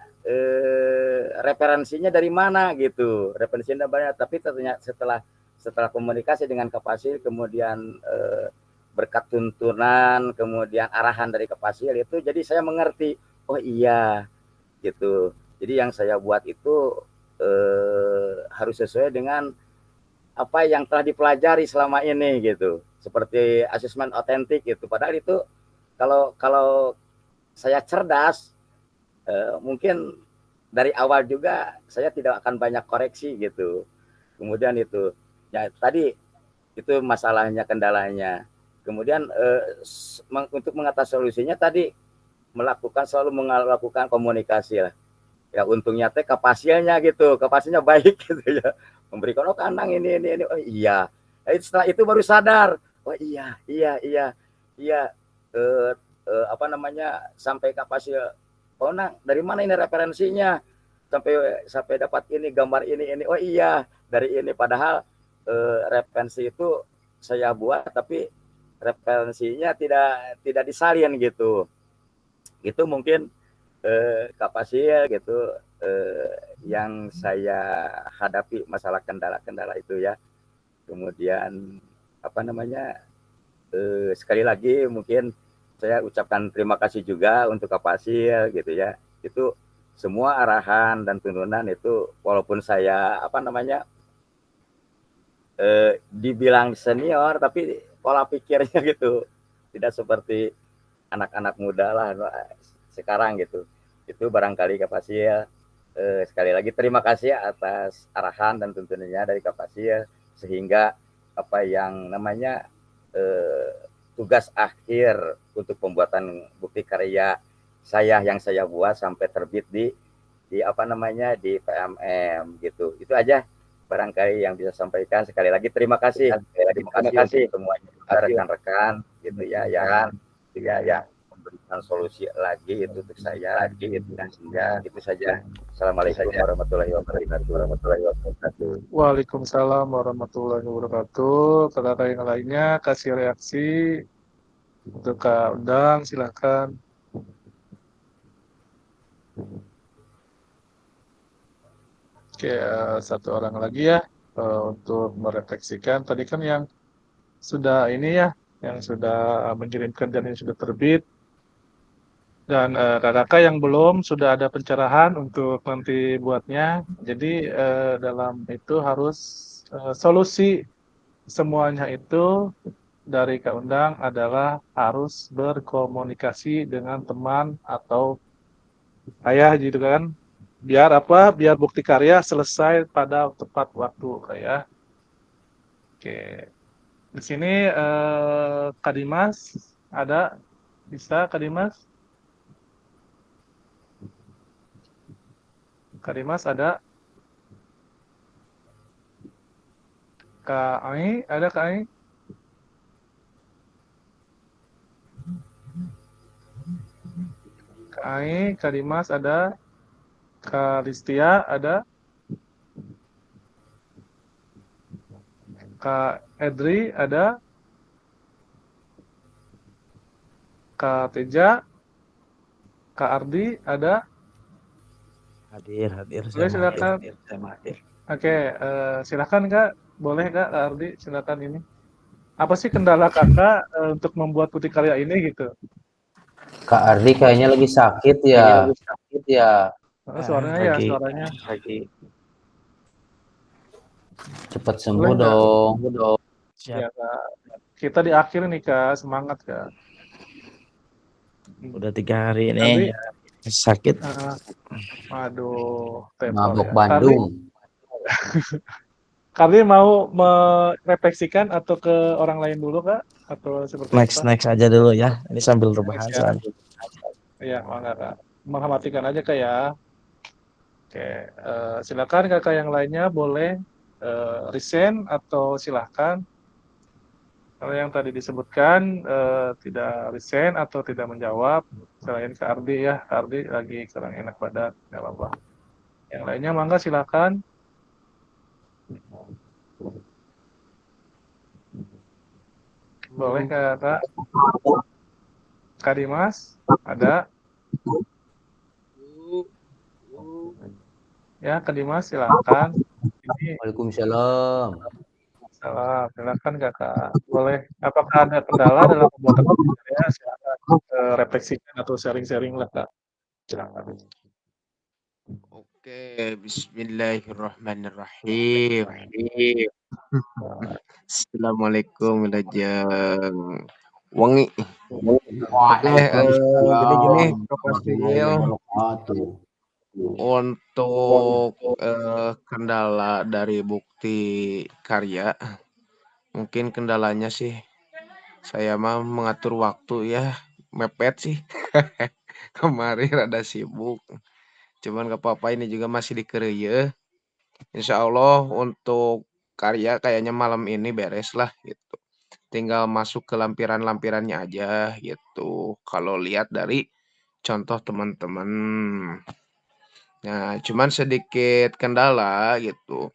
referensinya dari mana gitu, referensinya banyak, tapi ternyata setelah komunikasi dengan Kapasil, kemudian berkat tuntunan, kemudian arahan dari Kapasil itu, jadi saya mengerti, oh iya gitu. Jadi yang saya buat itu harus sesuai dengan apa yang telah dipelajari selama ini gitu, seperti asesmen otentik gitu. Padahal itu kalau saya cerdas, mungkin dari awal juga saya tidak akan banyak koreksi gitu. Kemudian itu ya tadi itu masalahnya, kendalanya. Kemudian untuk mengatasi solusinya tadi selalu melakukan komunikasi lah. Ya untungnya teh Kapasilnya gitu, Kapasilnya baik gitu ya, memberikan, oh Kanang ini, oh iya. Setelah itu baru sadar, oh iya, iya, apa namanya, sampai Kapasil, oh Nang, dari mana ini referensinya, sampai dapat ini gambar ini, oh iya dari ini. Padahal referensi itu saya buat, tapi referensinya tidak disalin gitu. Itu mungkin Kapasil gitu yang saya hadapi, masalah kendala-kendala itu ya. Kemudian apa namanya, sekali lagi mungkin saya ucapkan terima kasih juga untuk Kapasil gitu ya. Itu semua arahan dan tuntunan itu, walaupun saya apa namanya, dibilang senior, tapi pola pikirnya gitu tidak seperti anak-anak muda lah sekarang gitu. Itu barangkali Kapasil. Sekali lagi terima kasih atas arahan dan tuntunannya dari Kapasil, sehingga apa yang namanya tugas akhir untuk pembuatan bukti karya yang saya buat sampai terbit di apa namanya, di PMM gitu. Itu aja barangkali yang bisa sampaikan. Sekali lagi terima kasih. Terima kasih semuanya rekan-rekan gitu ya, yang memberikan solusi lagi itu untuk saya lagi itu, sehingga itu saja. Assalamualaikum warahmatullahi wabarakatuh. Waalaikumsalam warahmatullahi wabarakatuh. Kakak yang lainnya kasih reaksi untuk Kak Undang, silakan. Oke, satu orang lagi ya untuk merefleksikan. Tadi kan yang sudah ini ya, yang sudah mengirimkan dan yang sudah terbit. Dan kakak yang belum sudah ada pencerahan untuk nanti buatnya. Jadi dalam itu harus solusi semuanya itu dari Kak Undang adalah harus berkomunikasi dengan teman atau ayah gitu kan. Biar apa? Biar bukti karya selesai pada tepat waktu kayak. Oke. Di sini Kak Dimas ada Bisa, Kak Dimas? Kak Dimas ada? Kak Ai, ada Kak Ai? Kak Ai, Kak Dimas ada? Kak Listia ada? Kak Edri ada? Kak Teja? Kak Ardi ada? Hadir, Boleh saya silakan. hadir, saya hadir. Oke, silakan Kak. Boleh Kak Ardi, silakan ini. Apa sih kendala Kakak untuk membuat putih karya ini gitu? Kak Ardi kayaknya lagi sakit ya. Suaranya ya, suaranya. Lagi. Cepat Boleh sembuh nggak? dong. Siap. Ya Kak. Kita di akhir nih Kak, semangat Kak. Udah 3 hari Ardi, ini sakit. aduh, tempel Mabok ya. Bandung. Kali mau merefleksikan atau ke orang lain dulu Kak? Atau seperti apa? Next aja dulu ya. Ini sambil rebahan Ya. soalnya. Iya, mangga Kak. Mengamatikan aja Kak ya. Oke, silakan Kakak yang lainnya boleh resign atau silahkan. Kalau yang tadi disebutkan tidak resign atau tidak menjawab, selain Kak Ardi ya, Kak Ardi lagi kurang enak badan, nggak apa-apa. Yang lainnya mangga silakan. Boleh Kak. Kak Dimas, ada? Ya, Kak Dimas silakan. Waalaikumsalam. Salam, silakan Kakak. Boleh. Apakah ada kendala dalam pembuatan karya? Silakan refleksikan atau sharing-sharing lah Kak. Silakan. Oke, bismillahirrahmanirrahim. Assalamualaikum wilajeng wangi. Oke, gini Kak Fasil, untuk kendala dari bukti karya, mungkin kendalanya sih saya mah mengatur waktu ya, mepet sih. Kemarin rada sibuk. Cuman gak apa-apa, ini juga masih dikereuyeun. Insya Allah untuk karya kayaknya malam ini beres lah gitu. Tinggal masuk ke lampiran-lampirannya aja gitu. Kalau lihat dari contoh teman-teman. Nah, cuman sedikit kendala gitu.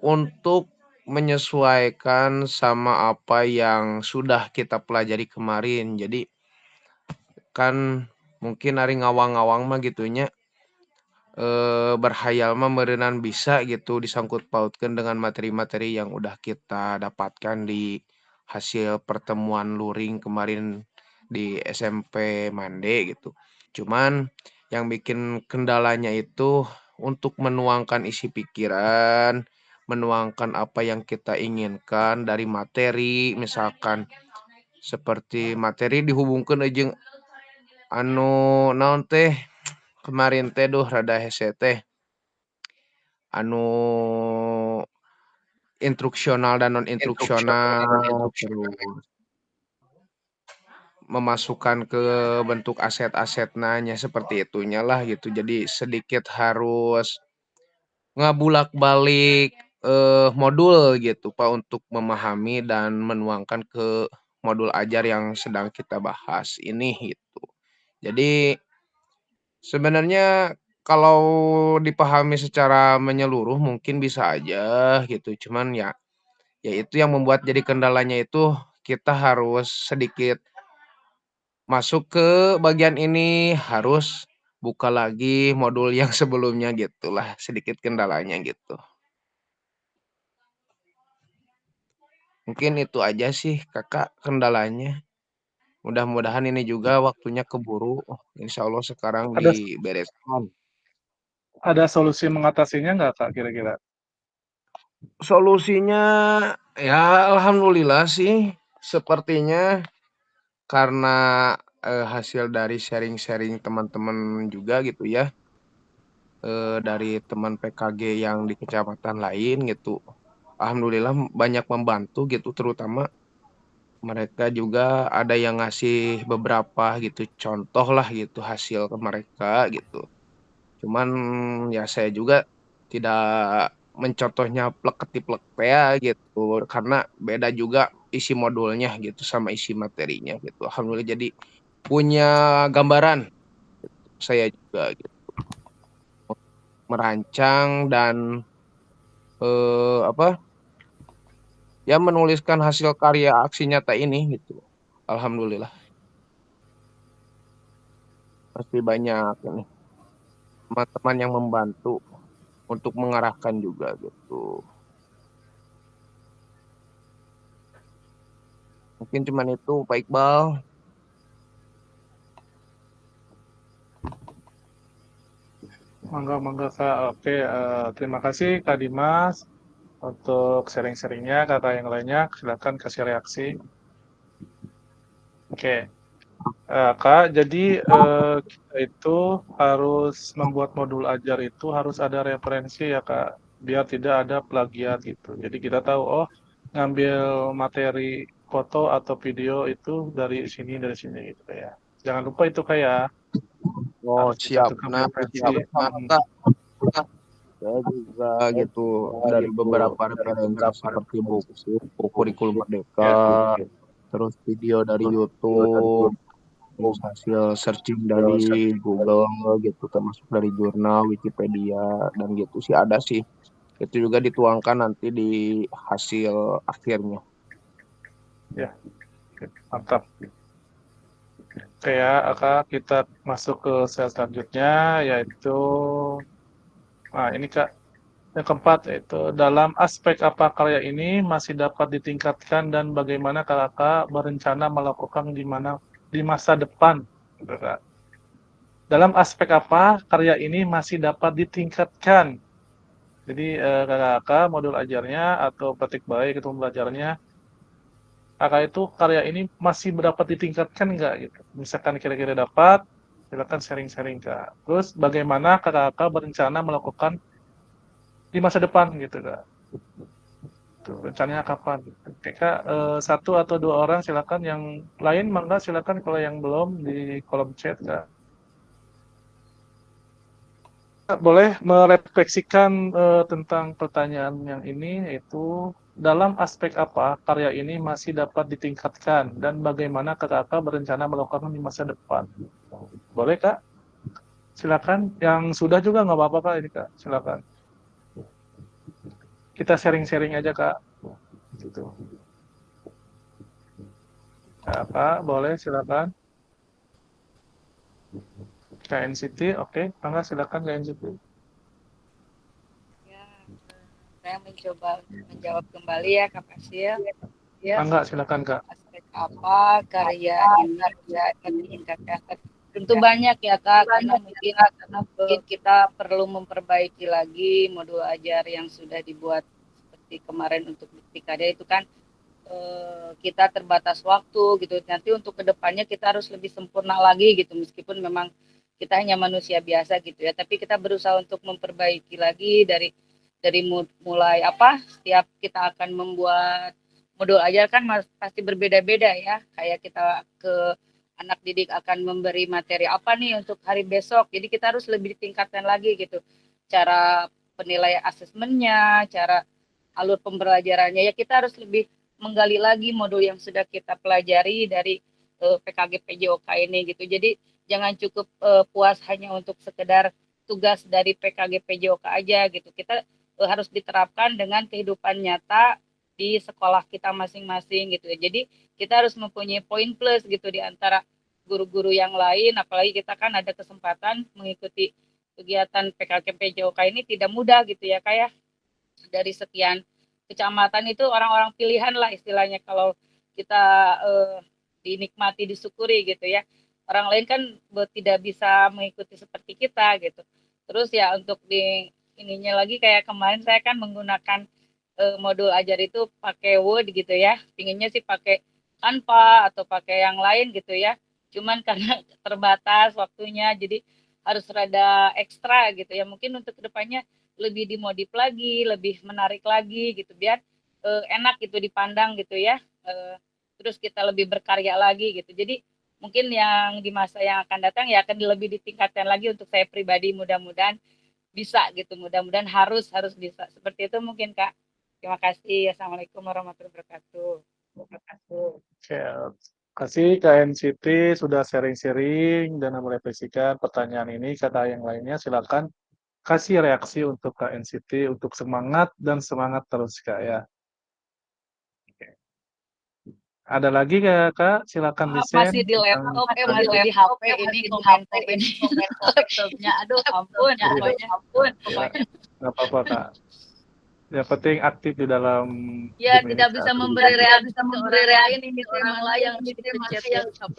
Untuk menyesuaikan sama apa yang sudah kita pelajari kemarin. Jadi kan mungkin hari ngawang-ngawang mah gitunya berhayal mah meureunnan bisa gitu disangkut pautkeun dengan materi-materi yang udah kita dapatkan di hasil pertemuan luring kemarin di SMP Mande gitu. Cuman yang bikin kendalanya itu untuk menuangkan isi pikiran, menuangkan apa yang kita inginkan dari materi, misalkan seperti materi dihubungkeun jeung anu naon teh kemarin teh rada hese teh anu instruksional dan non instruksional, terus memasukkan ke bentuk aset-asetnya seperti itunya lah gitu. Jadi sedikit harus ngabulak-balik modul gitu Pak untuk memahami dan menuangkan ke modul ajar yang sedang kita bahas ini gitu. Jadi sebenarnya kalau dipahami secara menyeluruh mungkin bisa aja gitu, cuman ya itu yang membuat jadi kendalanya itu kita harus sedikit masuk ke bagian ini, harus buka lagi modul yang sebelumnya gitulah, sedikit kendalanya gitu. Mungkin itu aja sih Kakak kendalanya. Mudah-mudahan ini juga waktunya keburu, insya Allah sekarang Ada dibereskan. ada solusi mengatasinya nggak Kak kira-kira? Solusinya ya alhamdulillah sih sepertinya karena hasil dari sharing-sharing teman-teman juga gitu ya, dari teman PKG yang di kecamatan lain gitu. Alhamdulillah banyak membantu gitu, terutama mereka juga ada yang ngasih beberapa gitu contoh lah gitu hasil ke mereka gitu. Cuman ya saya juga tidak mencontohnya plek-ketiplek ya gitu karena beda juga isi modulnya gitu sama isi materinya gitu. Alhamdulillah jadi punya gambaran saya juga gitu merancang dan apa ya menuliskan hasil karya aksi nyata ini gitu. Alhamdulillah pasti banyak ini teman-teman yang membantu untuk mengarahkan juga gitu. Mungkin cuman itu Pak Iqbal. Mangga Kak. Oke, terima kasih Kak Dimas untuk sharing-sharingnya. Kakak yang lainnya silakan kasih reaksi. Oke, Kak, jadi kita itu harus membuat modul ajar itu harus ada referensi ya Kak, biar tidak ada plagiat gitu. Jadi kita tahu, oh ngambil materi foto atau video itu dari sini gitu ya. Jangan lupa itu kayak Oh harus siap. dicantumkan Nah, referensi. sama Kak. Saya juga gitu dari beberapa referensi seperti buku kurikulum merdeka, terus video dari YouTube, terus hasil searching dari Google gitu, termasuk dari jurnal, Wikipedia, dan gitu sih ada sih. Itu juga dituangkan nanti di hasil akhirnya. Ya, oke, mantap. Oke ya, Kak, kita masuk ke slide selanjutnya yaitu, nah ini Kak, yang keempat yaitu dalam aspek apa karya ini masih dapat ditingkatkan dan bagaimana kakak berencana melakukan di masa depan, gitu, Kak. Dalam aspek apa karya ini masih dapat ditingkatkan. Jadi kakak modul ajarnya atau praktik baik itu pembelajarannya, kakak itu karya ini masih dapat ditingkatkan nggak gitu. Misalkan kira-kira dapat, silakan sharing-sharing Kak. Terus bagaimana kakak berencana melakukan di masa depan gitu Kak. Tuh, rencananya kapan? Oke, Kak, satu atau dua orang silakan, yang lain mangga silakan kalau yang belum di kolom chat Kak. Kak, boleh merefleksikan tentang pertanyaan yang ini, yaitu dalam aspek apa karya ini masih dapat ditingkatkan dan bagaimana kakak berencana melakukan di masa depan. Boleh Kak? Silakan. Yang sudah juga nggak apa-apa Kak ini Kak. Silakan. Kita sharing-sharing aja Kak. Gitu. Kak, boleh silakan. KNCT, oke. Mangga silakan KNCT. Ya, saya mencoba menjawab kembali ya Kak Fasil. Ya, Mangga silakan Kak. aspek apa karya ini bisa ditingkatkan? Tentu banyak ya Kak, karena mungkin kita perlu memperbaiki lagi modul ajar yang sudah dibuat seperti kemarin untuk bukti karya itu kan kita terbatas waktu gitu. Nanti untuk kedepannya kita harus lebih sempurna lagi gitu, meskipun memang kita hanya manusia biasa gitu ya, tapi kita berusaha untuk memperbaiki lagi dari mulai apa, setiap kita akan membuat modul ajar kan pasti berbeda-beda ya, kayak kita ke anak didik akan memberi materi apa nih untuk hari besok, jadi kita harus lebih ditingkatkan lagi gitu, cara penilaian asesmennya, cara alur pembelajarannya ya, kita harus lebih menggali lagi modul yang sudah kita pelajari dari PKG PJOK ini gitu. Jadi jangan cukup puas hanya untuk sekedar tugas dari PKG PJOK aja gitu. Kita harus diterapkan dengan kehidupan nyata di sekolah kita masing-masing gitu ya. Jadi kita harus mempunyai poin plus gitu di antara guru-guru yang lain, apalagi kita kan ada kesempatan mengikuti kegiatan PKG PJOK ini tidak mudah gitu ya kayak dari sekian kecamatan itu orang-orang pilihan lah istilahnya kalau kita dinikmati disyukuri gitu ya, orang lain kan tidak bisa mengikuti seperti kita gitu. Terus ya untuk di ininya lagi kayak kemarin saya kan menggunakan modul ajar itu pakai Word gitu ya, pinginnya sih pakai Canva atau pakai yang lain gitu ya, cuman karena terbatas waktunya jadi harus rada ekstra gitu ya, mungkin untuk kedepannya lebih dimodif lagi, lebih menarik lagi gitu biar enak gitu dipandang gitu ya. terus kita lebih berkarya lagi gitu. Jadi mungkin yang di masa yang akan datang ya akan lebih ditingkatkan lagi untuk saya pribadi, mudah-mudahan bisa gitu, mudah-mudahan harus bisa. Seperti itu mungkin Kak. Terima kasih. Assalamualaikum warahmatullahi wabarakatuh. Oke, kasih Kak NCT sudah sharing-sharing dan merefleksikan pertanyaan ini. Kata yang lainnya silakan kasih reaksi untuk Kak NCT untuk semangat dan semangat terus Kak ya. Oke. Ada lagi Kak? Silakan Maaf, di-share. masih di laptop, masih di HP ini komentar ini laptopnya. Aduh, ampun, pokoknya. Ya, nggak apa-apa Kak. Yang penting aktif di dalam Ya, game ini tidak Kak. bisa memberi reaksi ke orang lain, ini saya malah yang chat HP.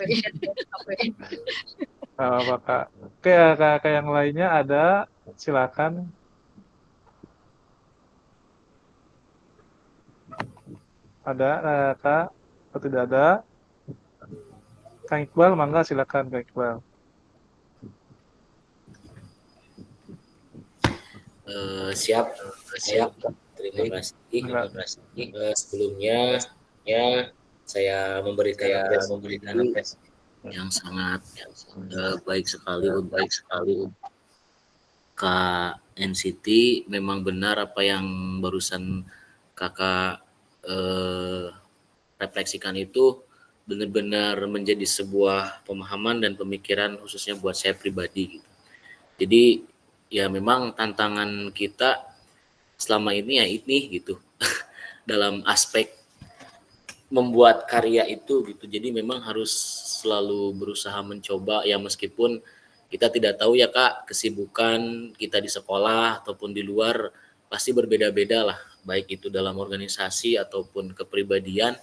Nggak apa-apa Kak. Oke, Kak yang lainnya ada, silakan. Ada Kak? Atau tidak ada? Kang Iqbal, mangga silakan Kang Iqbal. Siap. Terima kasih. Sebelumnya ya saya memberikan apresiasi yang sangat baik sekali Kak NCT. Memang benar apa yang barusan Kakak refleksikan itu benar-benar menjadi sebuah pemahaman dan pemikiran khususnya buat saya pribadi gitu. Jadi ya memang tantangan kita selama ini ya ini gitu dalam aspek membuat karya itu gitu. Jadi memang harus selalu berusaha mencoba ya, meskipun kita tidak tahu ya Kak, kesibukan kita di sekolah ataupun di luar pasti berbeda-beda lah, baik itu dalam organisasi ataupun kepribadian.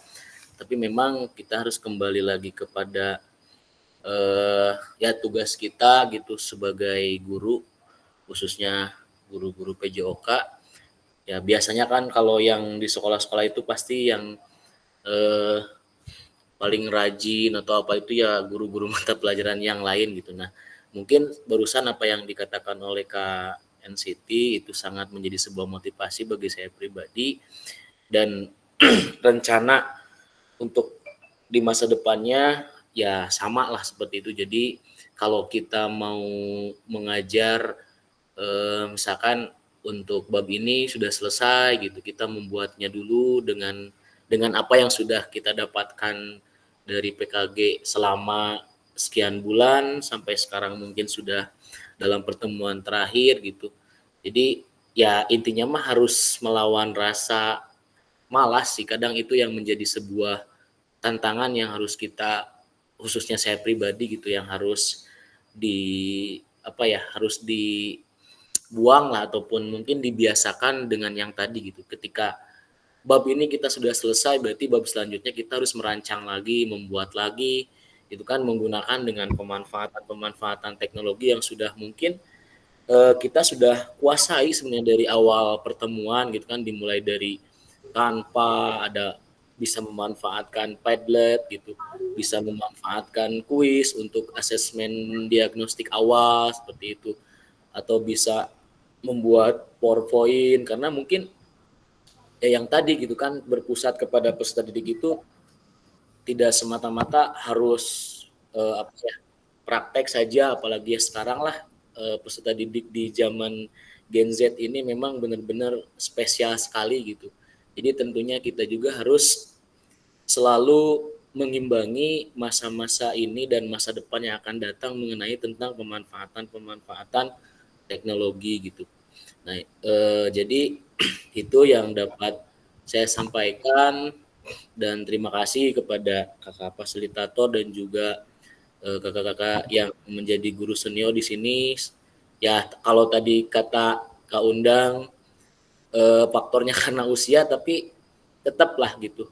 Tapi memang kita harus kembali lagi kepada ya tugas kita gitu sebagai guru, khususnya guru-guru PJOK. Ya biasanya kan kalau yang di sekolah-sekolah itu pasti yang paling rajin atau apa itu ya guru-guru mata pelajaran yang lain gitu. Nah, mungkin barusan apa yang dikatakan oleh Kak NCT itu sangat menjadi sebuah motivasi bagi saya pribadi, dan rencana untuk di masa depannya ya sama lah seperti itu. Jadi kalau kita mau mengajar misalkan untuk bab ini sudah selesai gitu, kita membuatnya dulu dengan apa yang sudah kita dapatkan dari PKG selama sekian bulan sampai sekarang mungkin sudah dalam pertemuan terakhir gitu. Jadi ya intinya mah harus melawan rasa malas sih, kadang itu yang menjadi sebuah tantangan yang harus kita, khususnya saya pribadi gitu, yang harus harus dibuang lah ataupun mungkin dibiasakan dengan yang tadi gitu. Ketika bab ini kita sudah selesai, berarti bab selanjutnya kita harus merancang lagi, membuat lagi, itu kan menggunakan dengan pemanfaatan teknologi yang sudah mungkin kita sudah kuasai sebenarnya dari awal pertemuan gitu kan, dimulai dari tanpa ada bisa memanfaatkan Padlet gitu, bisa memanfaatkan kuis untuk asesmen diagnostik awal seperti itu, atau bisa membuat PowerPoint, karena mungkin ya yang tadi gitu kan berpusat kepada peserta didik itu tidak semata-mata harus praktek saja, apalagi ya sekarang lah peserta didik di zaman Gen Z ini memang benar-benar spesial sekali gitu. Jadi tentunya kita juga harus selalu mengimbangi masa-masa ini dan masa depan yang akan datang mengenai tentang pemanfaatan teknologi gitu. Nah, jadi itu yang dapat saya sampaikan, dan terima kasih kepada kakak fasilitator dan juga kakak-kakak yang menjadi guru senior di sini. Ya kalau tadi kata Kak Undang faktornya karena usia, tapi tetaplah gitu.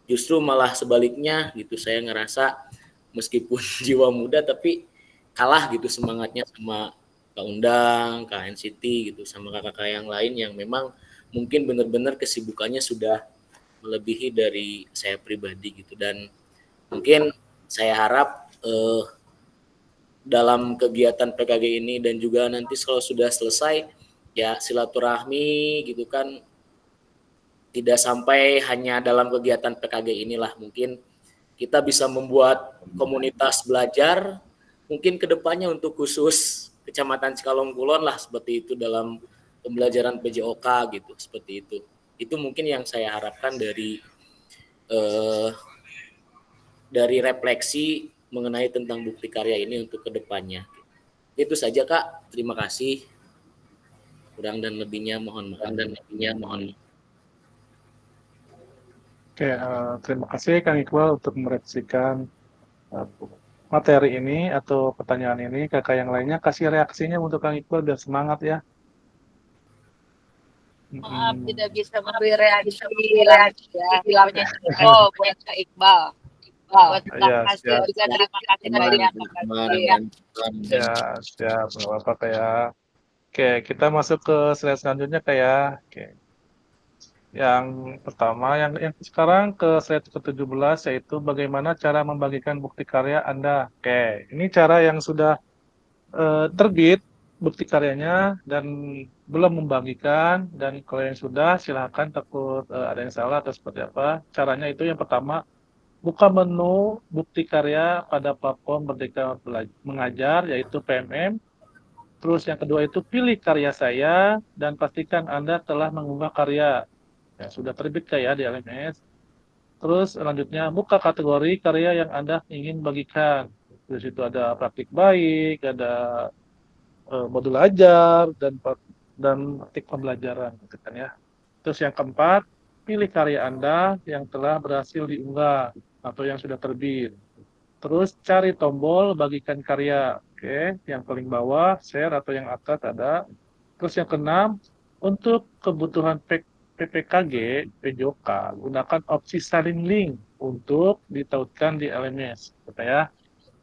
Justru malah sebaliknya gitu, saya ngerasa meskipun jiwa muda tapi kalah gitu semangatnya sama Kak Undang, Kak NCT gitu, sama kakak-kakak yang lain yang memang mungkin benar-benar kesibukannya sudah melebihi dari saya pribadi gitu. Dan mungkin saya harap dalam kegiatan PKG ini dan juga nanti kalau sudah selesai ya silaturahmi gitu kan, tidak sampai hanya dalam kegiatan PKG inilah, mungkin kita bisa membuat komunitas belajar mungkin kedepannya untuk khusus Kecamatan Cikalong Kulon lah, seperti itu dalam pembelajaran PJOK gitu, seperti itu. Itu mungkin yang saya harapkan dari refleksi mengenai tentang bukti karya ini untuk kedepannya. Itu saja Kak, terima kasih. Kurang dan lebihnya mohon maaf. Oke, terima kasih Kang Iqbal untuk merefleksikan materi ini atau pertanyaan ini. Kakak yang lainnya kasih reaksinya untuk Kang Iqbal biar semangat ya. Maaf tidak bisa memberi reaksi filmnya Ciko buat Kak Iqbal. Buat Kak Ya, Hasil siap. juga terima kasih banyak Kak Hasil. Ya, siap. Nggak apa-apa kayak. Oke, kita masuk ke slide selanjutnya kayak. Oke. Yang pertama, yang sekarang ke slide ke-17 yaitu bagaimana cara membagikan bukti karya Anda. Oke, ini cara yang sudah terbit bukti karyanya dan belum membagikan, dan kalau yang sudah silahkan, takut ada yang salah atau seperti apa. Caranya itu yang pertama, buka menu bukti karya pada platform Merdeka Mengajar yaitu PMM. Terus yang kedua itu pilih karya saya dan pastikan Anda telah mengunggah karya. Ya, sudah terbit kayak di LMS. Terus selanjutnya buka kategori karya yang Anda ingin bagikan. Di situ ada praktik baik, ada modul ajar dan praktik pembelajaran gitu kan ya. Terus yang keempat, pilih karya Anda yang telah berhasil diunggah atau yang sudah terbit. Terus cari tombol bagikan karya. Oke, yang paling bawah share atau yang atas ada. Terus yang keenam, untuk kebutuhan PPKG, PJOK, gunakan opsi salin link untuk ditautkan di LMS. Gitu ya.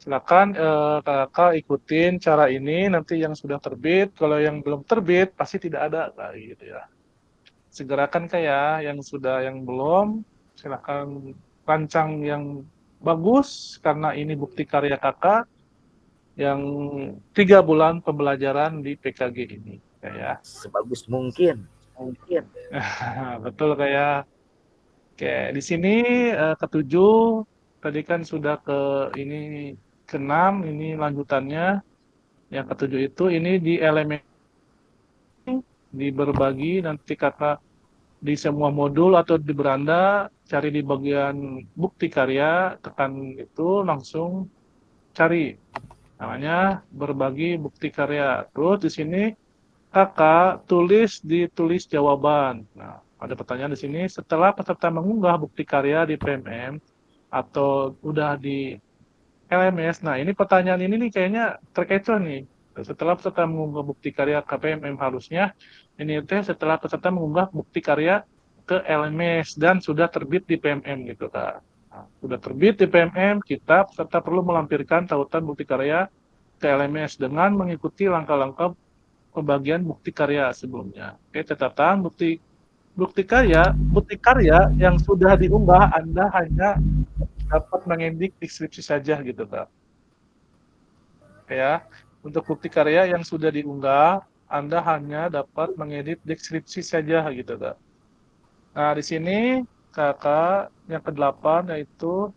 Silakan kakak ikutin cara ini, nanti yang sudah terbit, kalau yang belum terbit pasti tidak ada gitu ya. Segerakan kayak yang sudah, yang belum, silakan rancang yang bagus karena ini bukti karya kakak yang 3 bulan pembelajaran di PKG ini ya. Sebagus mungkin. Betul kayak. Oke, di sini ketujuh tadi kan sudah ini keenam, ini lanjutannya. Yang ketujuh itu ini di elemen di berbagi, nanti kakak di semua modul atau di beranda cari di bagian bukti karya, tekan itu langsung cari namanya berbagi bukti karya. Terus di sini kakak ditulis jawaban. Nah, ada pertanyaan di sini, setelah peserta mengunggah bukti karya di PMM atau udah di LMS. Nah, ini pertanyaan ini nih kayaknya terkecoh nih. Setelah peserta mengunggah bukti karya ke PMM harusnya ini teh setelah peserta mengunggah bukti karya ke LMS dan sudah terbit di PMM gitu Kak. Nah, sudah terbit di PMM, kita peserta perlu melampirkan tautan bukti karya ke LMS dengan mengikuti langkah-langkah pembagian bukti karya sebelumnya. Oke, catatan bukti karya yang sudah diunggah Anda hanya dapat mengedik deskripsi saja gitu Kak. Ya, untuk bukti karya yang sudah diunggah Anda hanya dapat mengedit deskripsi saja gitu Kak. Nah, di sini Kakak yang ke-8 yaitu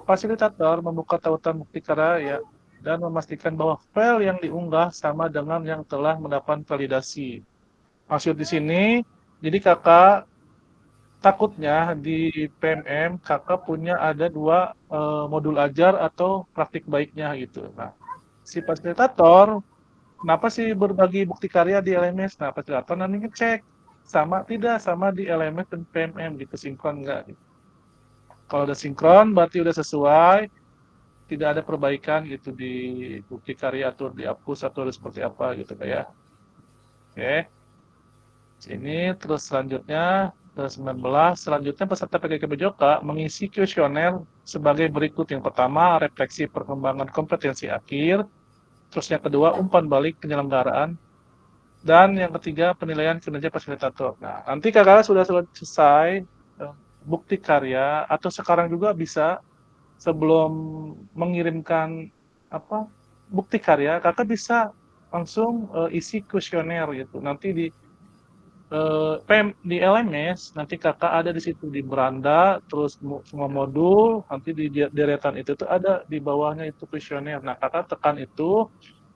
fasilitator membuka tautan bukti karya dan memastikan bahwa file yang diunggah sama dengan yang telah mendapat validasi. Maksud di sini, jadi kakak takutnya di PMM kakak punya ada 2 modul ajar atau praktik baiknya gitu. Nah, si fasilitator, kenapa sih berbagi bukti karya di LMS? Nah, fasilitator nanti ngecek sama tidak sama di LMS dan PMM gitu, sinkron nggak? Gitu. Kalau udah sinkron berarti udah sesuai, tidak ada perbaikan gitu di bukti karya atau dihapus atau seperti apa gitu kayak. Oke. Sini terus selanjutnya ke 19, selanjutnya peserta PKG PJOK mengisi kuesioner sebagai berikut. Yang pertama, refleksi perkembangan kompetensi akhir. Terus yang kedua, umpan balik penyelenggaraan. Dan yang ketiga, penilaian kinerja fasilitator. Nah, nanti kakak sudah selesai bukti karya atau sekarang juga bisa sebelum mengirimkan bukti karya, kakak bisa langsung isi kuesioner gitu. Nanti Di LMS nanti kakak ada di situ di beranda, terus semua modul nanti di deretan itu tuh ada di bawahnya itu kuesioner. Nah kakak tekan itu,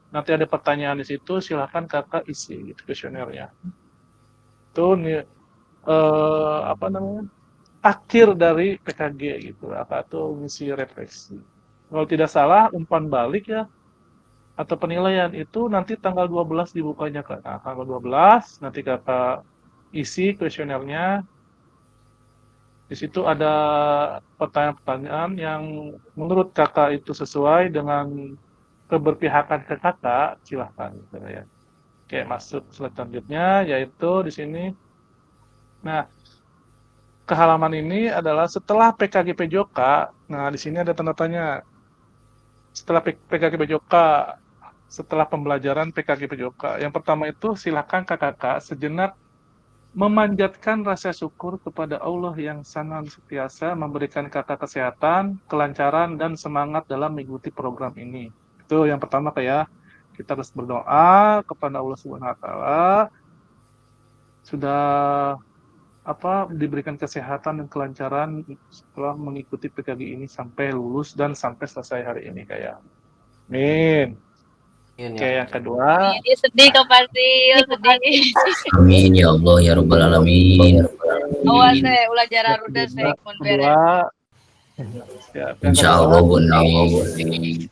nanti ada pertanyaan di situ, silahkan kakak isi gitu kuesionernya. Itu nih apa namanya akhir dari PKG gitu, kakak tuh ngisi refleksi. Kalau tidak salah umpan balik ya atau penilaian itu nanti tanggal 12 dibukanya kak. Nah, tanggal 12 nanti kakak isi kuesionernya. Di situ ada pertanyaan-pertanyaan yang menurut kakak itu sesuai dengan keberpihakan ke kakak, silahkan gitu ya. Kayak masuk selanjutnya yaitu di sini. Nah, ke halaman ini adalah setelah PKG PJOK. Nah, di sini ada tanda tanya. Setelah PKG PJOK, setelah pembelajaran PKG PJOK. Yang pertama itu silahkan kakak sejenak memanjatkan rasa syukur kepada Allah yang senantiasa memberikan kakak kesehatan, kelancaran, dan semangat dalam mengikuti program ini. Itu yang pertama kayak kita harus berdoa kepada Allah Subhanahu Wa Taala sudah diberikan kesehatan dan kelancaran setelah mengikuti PKG ini sampai lulus dan sampai selesai hari ini kayak. Amin. Oke, yang kedua. Ini sedih Kak Fasil, sedih. Amin ya Allah ya Rabbal Alamin. Awas ulah jara ruda mun bere. Insya Allah benar.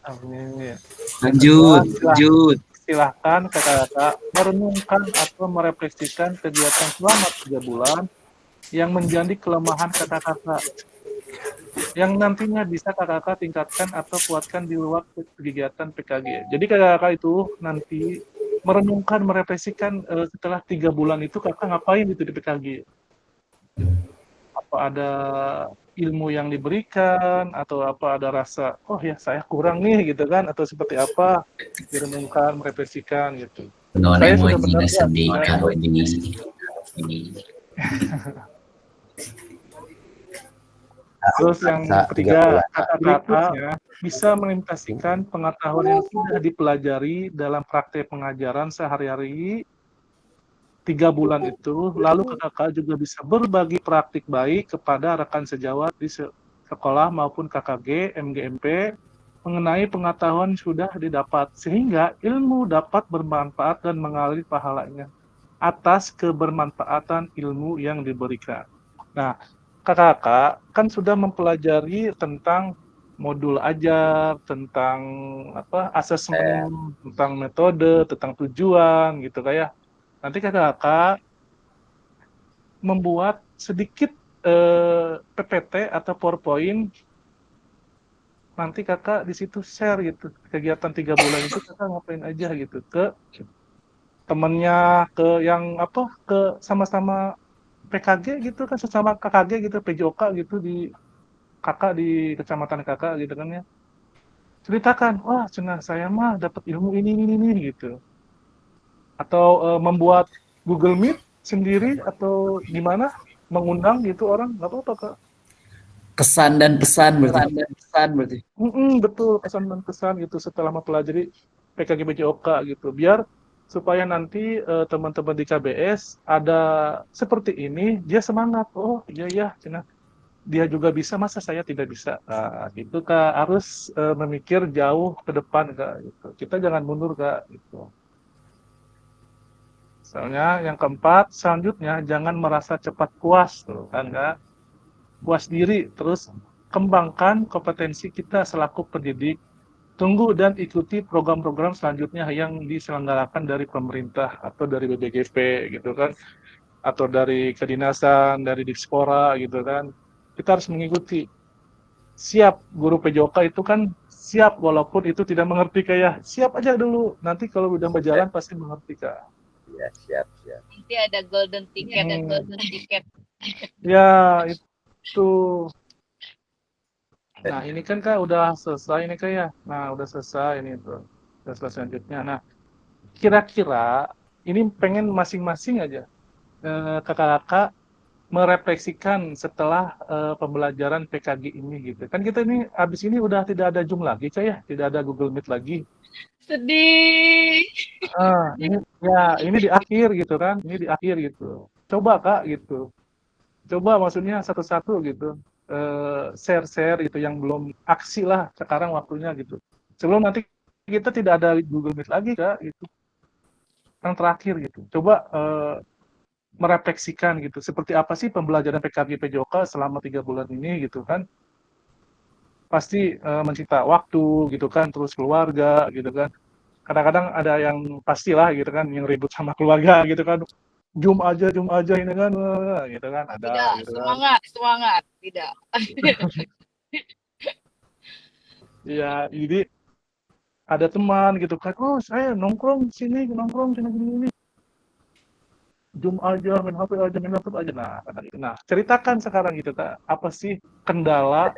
Amin. Lanjut. Silahkan kakak-kakak merenungkan atau merefleksikan kegiatan selama 3 bulan yang menjadi kelemahan kakak-kakak yang nantinya bisa kakak-kakak tingkatkan atau kuatkan di luar kegiatan PKG. Jadi kakak-kakak itu nanti merenungkan, merefleksikan setelah 3 bulan itu kakak ngapain gitu di PKG. Apa ada ilmu yang diberikan, atau apa ada rasa, oh ya saya kurang nih gitu kan, atau seperti apa, direnungkan, merefleksikan gitu. Saya sudah benar Terus yang ketiga, kakak-kakak bisa mengimplementasikan pengetahuan yang sudah dipelajari dalam praktek pengajaran sehari-hari 3 bulan itu, lalu kakak juga bisa berbagi praktik baik kepada rekan sejawat di sekolah maupun KKG, MGMP mengenai pengetahuan sudah didapat, sehingga ilmu dapat bermanfaat dan mengalir pahalanya atas kebermanfaatan ilmu yang diberikan. Nah, kakak kan sudah mempelajari tentang modul ajar, tentang asesmen, tentang metode, tentang tujuan gitu kayak. Nanti kakak membuat sedikit PPT atau PowerPoint. Nanti kakak di situ share gitu kegiatan 3 bulan itu kakak ngapain aja gitu ke temennya, ke yang ke sama-sama PKG gitu kan, sesama KKG gitu, PJOK gitu di kakak di kecamatan kakak gitu kan ya. Ceritakan, wah cenah saya mah dapat ilmu ini gitu. Atau membuat Google Meet sendiri atau gimana, mengundang gitu orang, nggak apa-apa kak. Kesan dan pesan berarti. Betul, pesan dan kesan gitu setelah mempelajari PKG PJOK gitu, biar supaya nanti teman-teman di KBS ada seperti ini, dia semangat, oh iya cina dia juga bisa, masa saya tidak bisa. Nah, itu kak harus memikir jauh ke depan kak gitu. Kita jangan mundur kak gitu. Soalnya yang keempat, selanjutnya jangan merasa cepat puas tuh kan kak. Puas diri, terus kembangkan kompetensi kita selaku pendidik. Tunggu dan ikuti program-program selanjutnya yang diselenggarakan dari pemerintah atau dari BBGP gitu kan, atau dari kedinasan, dari Dispora gitu kan. Kita harus mengikuti. Siap, guru PJOK itu kan siap walaupun itu tidak mengerti kayak siap aja dulu. Nanti kalau udah berjalan pasti mengerti kak. Ya, siap. Nanti ada golden ticket. Ya, itu. Nah, ini kan kak udah selesai ini kak ya. Nah, udah selesai ini tuh. Udah selesai selanjutnya. Nah, kira-kira ini pengen masing-masing aja kakak-kakak merefleksikan setelah pembelajaran PKG ini gitu. Kan kita ini habis ini udah tidak ada Zoom lagi, Cak ya, tidak ada Google Meet lagi. Sedih. Ini di akhir gitu kan, ini di akhir gitu. Coba Kak gitu. Coba maksudnya satu-satu gitu. Share-share gitu yang belum aksi lah sekarang waktunya gitu. Sebelum nanti kita tidak ada Google Meet lagi Kak gitu. Yang terakhir gitu. Coba merefleksikan gitu. Seperti apa sih pembelajaran PKG PJOK selama 3 bulan ini gitu kan. Pasti mencipta waktu gitu kan, terus keluarga gitu kan. Kadang-kadang ada yang pastilah gitu kan, yang ribut sama keluarga gitu kan. Zoom aja ini kan, gitu kan, ada Tidak, gitu kan. semangat, tidak. Iya, jadi ada teman gitu kan, oh saya nongkrong sini gini. Zoom aja, main HP aja, main laptop aja. Nah, ceritakan sekarang gitu Kak, apa sih kendala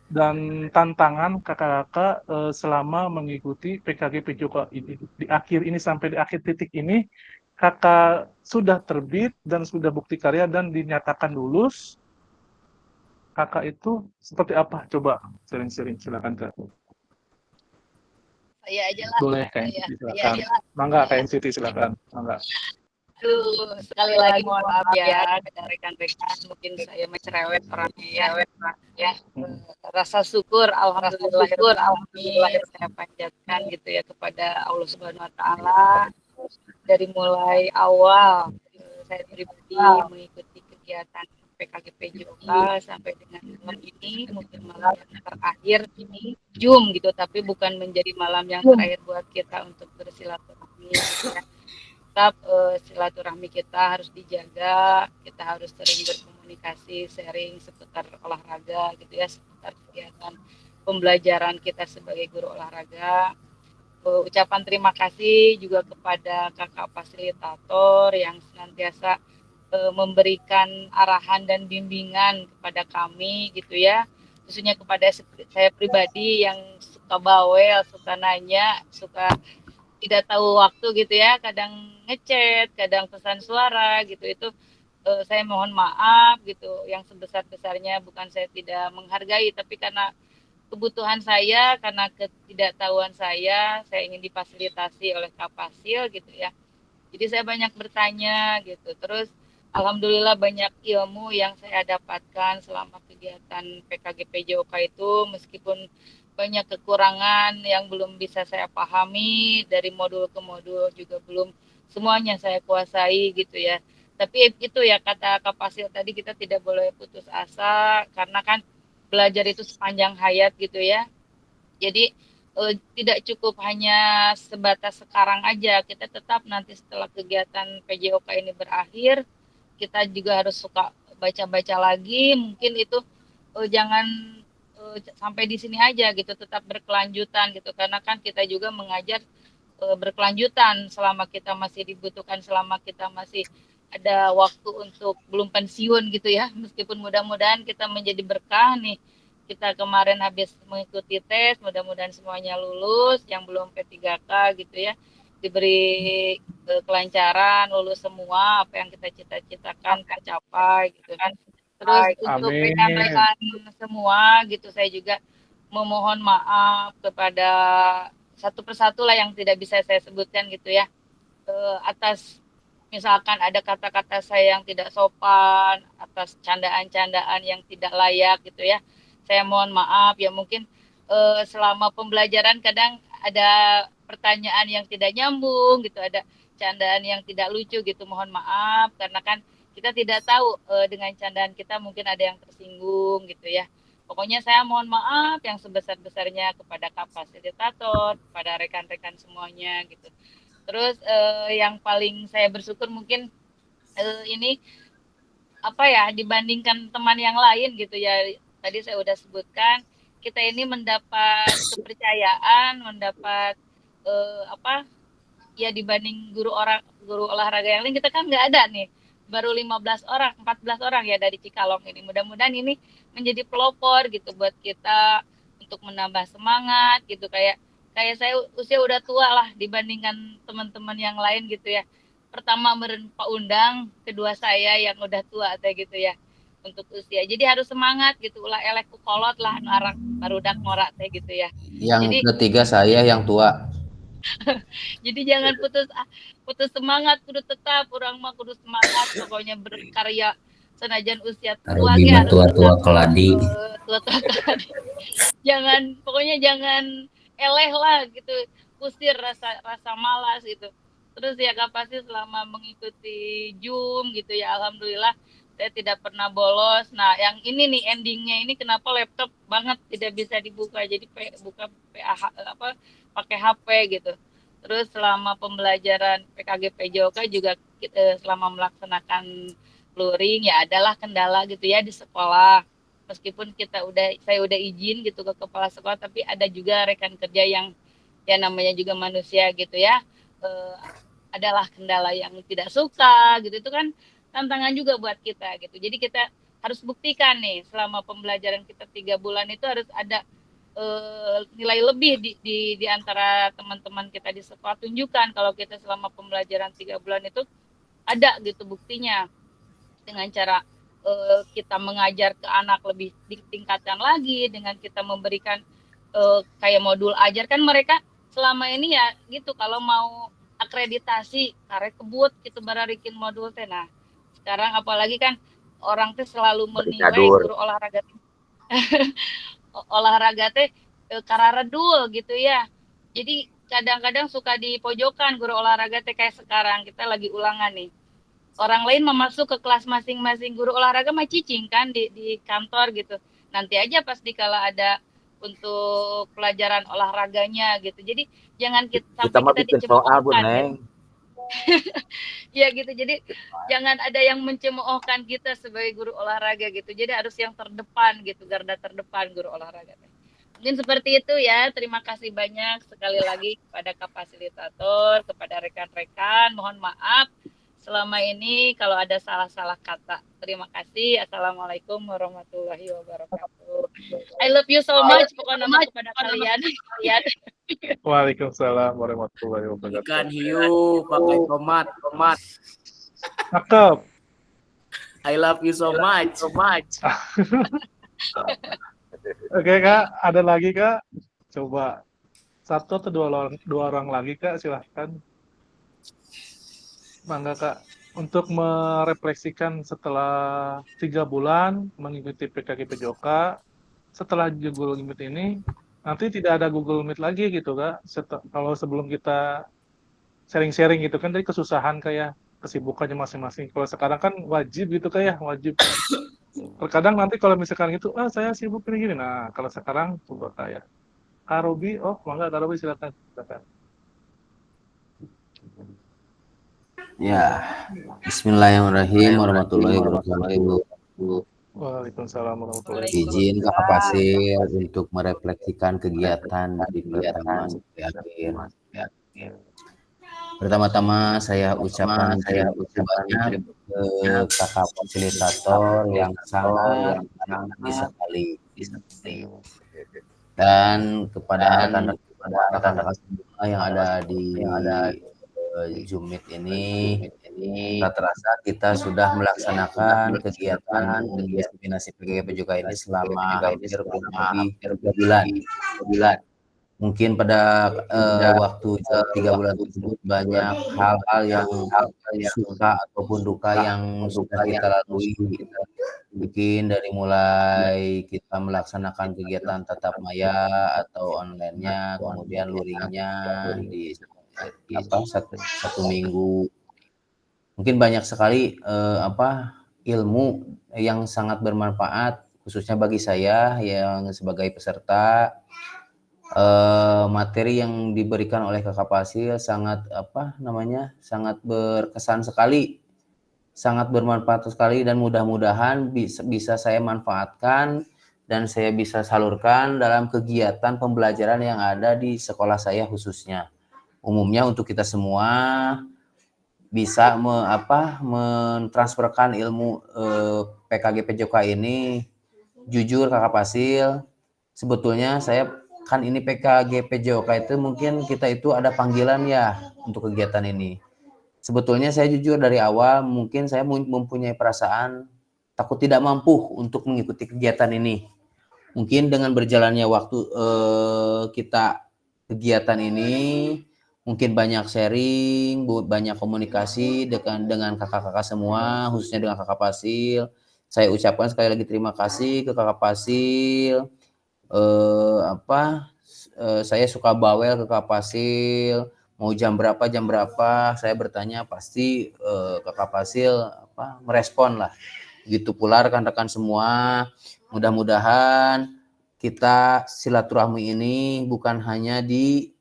dan tantangan kakak-kakak selama mengikuti PKG PJOK ini di akhir ini sampai di akhir titik ini kakak sudah terbit dan sudah bukti karya dan dinyatakan lulus. Kakak itu seperti apa? Coba sering-sering silakan Kak. Saya aja lah. Boleh Kak NCT silakan. Mangga Kak NCT silakan. Mangga. Sekali lagi mohon maaf ya kepada rekan-rekan, mungkin saya mencerewet orangnya ya. Rasa syukur alhamdulillah saya panjatkan gitu ya kepada Allah Subhanahu wa taala dari mulai awal saya pribadi mengikuti kegiatan PKG PJOK sampai dengan malam ini, mungkin malam yang terakhir ini Zoom gitu, tapi bukan menjadi malam yang terakhir buat kita untuk bersilaturahmi gitu ya. Tetap silaturahmi kita harus dijaga, kita harus sering berkomunikasi, sharing seputar olahraga gitu ya, seputar kegiatan pembelajaran kita sebagai guru olahraga. Ucapan terima kasih juga kepada kakak fasilitator yang senantiasa memberikan arahan dan bimbingan kepada kami gitu ya, khususnya kepada saya pribadi yang suka bawel, suka nanya, suka tidak tahu waktu gitu ya, kadang ngechat, kadang pesan suara gitu, itu saya mohon maaf gitu, yang sebesar-besarnya, bukan saya tidak menghargai, tapi karena kebutuhan saya, karena ketidaktahuan saya ingin difasilitasi oleh Kapasil gitu ya, jadi saya banyak bertanya gitu, terus alhamdulillah banyak ilmu yang saya dapatkan selama kegiatan PKG PJOK itu, meskipun banyak kekurangan yang belum bisa saya pahami, dari modul ke modul juga belum semuanya saya kuasai gitu ya. Tapi itu ya kata Kapasil tadi, kita tidak boleh putus asa karena kan belajar itu sepanjang hayat gitu ya. Jadi tidak cukup hanya sebatas sekarang aja, kita tetap nanti setelah kegiatan PJOK ini berakhir, kita juga harus suka baca-baca lagi, mungkin itu jangan sampai di sini aja gitu, tetap berkelanjutan gitu, karena kan kita juga mengajar berkelanjutan selama kita masih dibutuhkan, selama kita masih ada waktu untuk belum pensiun gitu ya, meskipun mudah-mudahan kita menjadi berkah nih, kita kemarin habis mengikuti tes, mudah-mudahan semuanya lulus, yang belum P3K gitu ya, diberi kelancaran, lulus semua, apa yang kita cita-citakan tercapai gitu kan. Terus untuk rekan-rekan semua gitu, saya juga memohon maaf kepada satu persatu lah yang tidak bisa saya sebutkan gitu ya, atas misalkan ada kata-kata saya yang tidak sopan, atas candaan-candaan yang tidak layak gitu ya, saya mohon maaf ya. Mungkin selama pembelajaran kadang ada pertanyaan yang tidak nyambung gitu, ada candaan yang tidak lucu gitu, mohon maaf karena kan kita tidak tahu dengan candaan kita mungkin ada yang tersinggung gitu ya. Pokoknya saya mohon maaf yang sebesar-besarnya kepada fasilitator, kepada rekan-rekan semuanya gitu. Terus yang paling saya bersyukur mungkin ini apa ya, dibandingkan teman yang lain gitu ya. Tadi saya udah sebutkan, kita ini mendapat kepercayaan, mendapat apa ya, dibanding guru olahraga yang lain kita kan nggak ada nih, baru 15 orang, 14 orang ya dari Cikalong ini. Mudah-mudahan ini menjadi pelopor gitu buat kita untuk menambah semangat gitu, kayak saya usia udah tua lah dibandingkan teman-teman yang lain gitu ya. pertama Pak Undang, kedua saya yang udah tua teh gitu ya untuk usia. Jadi harus semangat gitu, ulah elek ku kolot lah anu arak barudak ngora teh gitu ya. Yang Jadi ketiga saya yang tua. jadi jangan putus semangat, kudu tetap orang mah kudu semangat pokoknya berkarya senajan usia tua Arobi ge mah harus tua-tua tetap keladi. tua-tua keladi. Pokoknya jangan eleh lah gitu, kusir rasa malas gitu. Terus ya pasti selama mengikuti Zoom gitu ya, alhamdulillah saya tidak pernah bolos. Nah yang ini nih endingnya ini kenapa laptop banget tidak bisa dibuka, jadi buka PAH apa pakai HP gitu. Terus selama pembelajaran PKG PJOK juga selama melaksanakan luring ya adalah kendala gitu ya di sekolah. Meskipun saya udah izin gitu ke kepala sekolah, tapi ada juga rekan kerja yang ya namanya juga manusia gitu ya, adalah kendala yang tidak suka gitu. Itu kan tantangan juga buat kita gitu. Jadi kita harus buktikan nih selama pembelajaran kita 3 bulan itu harus ada nilai lebih di antara teman-teman kita di sekolah. Tunjukkan kalau kita selama pembelajaran 3 bulan itu ada gitu buktinya dengan cara kita mengajar ke anak lebih ditingkatkan lagi dengan kita memberikan kayak modul ajar. Kan mereka selama ini ya gitu kalau mau akreditasi karek kebut gitu bararikin modul teh. Nah sekarang apalagi kan orang teh selalu menilai guru olahraga teh kararedul gitu ya. Jadi kadang-kadang suka di pojokan guru olahraga teh kayak sekarang kita lagi ulangan nih. Orang lain memasuk ke kelas masing-masing guru olahraga mah cicing kan di kantor gitu. Nanti aja pas dikala ada untuk pelajaran olahraganya gitu. Jadi jangan sampai kita dicemoohkan gitu. Ya gitu. Jadi jangan ada yang mencemoohkan kita sebagai guru olahraga gitu. Jadi harus yang terdepan gitu, garda terdepan guru olahraga. Mungkin seperti itu ya. Terima kasih banyak sekali lagi kepada fasilitator, kepada rekan-rekan. Mohon maaf selama ini kalau ada salah-salah kata. Terima kasih. Assalamualaikum warahmatullahi wabarakatuh. I love you so much pokoknya kepada kalian. Waalaikumsalam warahmatullahi wabarakatuh. Ikan hiu pakai tomat. Cakep. I love you so much. Oke Kak, ada lagi Kak? Coba satu atau dua orang lagi Kak, silahkan. Mangga Kak, untuk merefleksikan setelah 3 bulan mengikuti PKG PJOK, setelah Google Meet ini, nanti tidak ada Google Meet lagi gitu Kak. Kalau sebelum kita sharing-sharing gitu kan, tadi kesusahan kayak kesibukannya masing-masing. Kalau sekarang kan wajib gitu Kak ya, wajib. Terkadang nanti kalau misalkan gitu, saya sibuk gini. Nah, kalau sekarang coba kayak Kak Robi, mangga Kak Robi silakan. Ya, Bismillahirrahmanirrahim warahmatullahi wabarakatuh. Waalaikumsalam warahmatullahi wabarakatuh. Izin Kakak Fasil untuk merefleksikan kegiatan dari pertama sampai akhir. Pertama-tama saya ucapkan banyak ke kakak fasilitator yang sangat sekali dan kepada rekan-rekan semua yang ada di Zoom Meet ini. Rata-rata kita sudah melaksanakan kegiatan destinasi PKG PJOK ini selama hampir kurang lebih 3 bulan. Mungkin pada waktu 3 bulan tersebut banyak hal-hal yang suka ataupun duka yang sudah kita lalui. Mungkin dari mulai kita melaksanakan kegiatan tatap maya atau online-nya, kemudian luringnya di satu minggu. Mungkin banyak sekali ilmu yang sangat bermanfaat khususnya bagi saya yang sebagai peserta. Materi yang diberikan oleh Kakak Fasil sangat sangat berkesan sekali, sangat bermanfaat sekali, dan mudah-mudahan bisa saya manfaatkan dan saya bisa salurkan dalam kegiatan pembelajaran yang ada di sekolah saya khususnya. Umumnya untuk kita semua bisa mentransferkan ilmu PKG PJOK ini. Jujur Kakak Fasil, sebetulnya saya kan ini PKG PJOK itu mungkin kita itu ada panggilan ya untuk kegiatan ini. sebetulnya saya jujur dari awal mungkin saya mempunyai perasaan takut tidak mampu untuk mengikuti kegiatan ini. Mungkin dengan berjalannya waktu kita kegiatan ini, mungkin banyak sharing, banyak komunikasi dengan kakak-kakak semua, khususnya dengan kakak Fasil. Saya ucapkan sekali lagi terima kasih ke kakak Fasil. Saya suka bawel ke kakak Fasil. Mau jam berapa saya bertanya pasti kakak Fasil merespon lah. Begitu pula rekan-rekan semua, mudah-mudahan kita silaturahmi ini bukan hanya di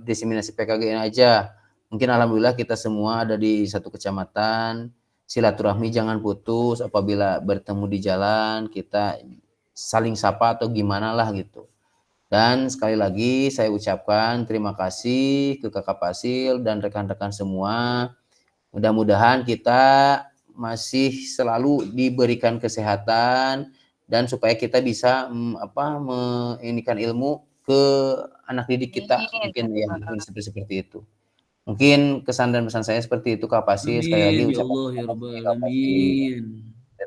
diseminasi PKGN aja. Mungkin alhamdulillah kita semua ada di satu kecamatan. Silaturahmi jangan putus, apabila bertemu di jalan kita saling sapa atau gimana lah gitu. Dan sekali lagi saya ucapkan terima kasih ke kakak Fasil dan rekan-rekan semua. Mudah-mudahan kita masih selalu diberikan kesehatan dan supaya kita bisa menginikan ilmu ke anak didik kita, mungkin ya mungkin seperti itu. Mungkin kesan dan pesan saya seperti itu Kak Fasil. Sekali lagi Amin ya ucapkan Allah ya Rabbal Alamin.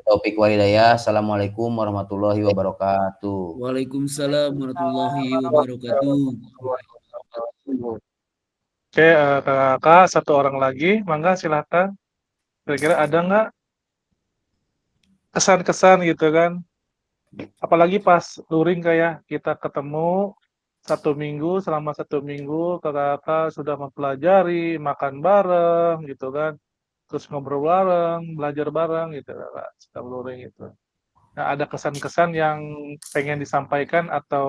Taufik walhidayah. Assalamualaikum warahmatullahi wabarakatuh. Waalaikumsalam warahmatullahi wabarakatuh. Oke, kakak satu orang lagi, mangga silakan. Kira-kira ada nggak kesan-kesan gitu kan? Apalagi pas luring kayak kita ketemu selama 1 minggu kakak sudah mempelajari, makan bareng gitu kan, terus ngobrol bareng, belajar bareng gitu kakak, setelah luring itu. Nah, ada kesan-kesan yang pengen disampaikan atau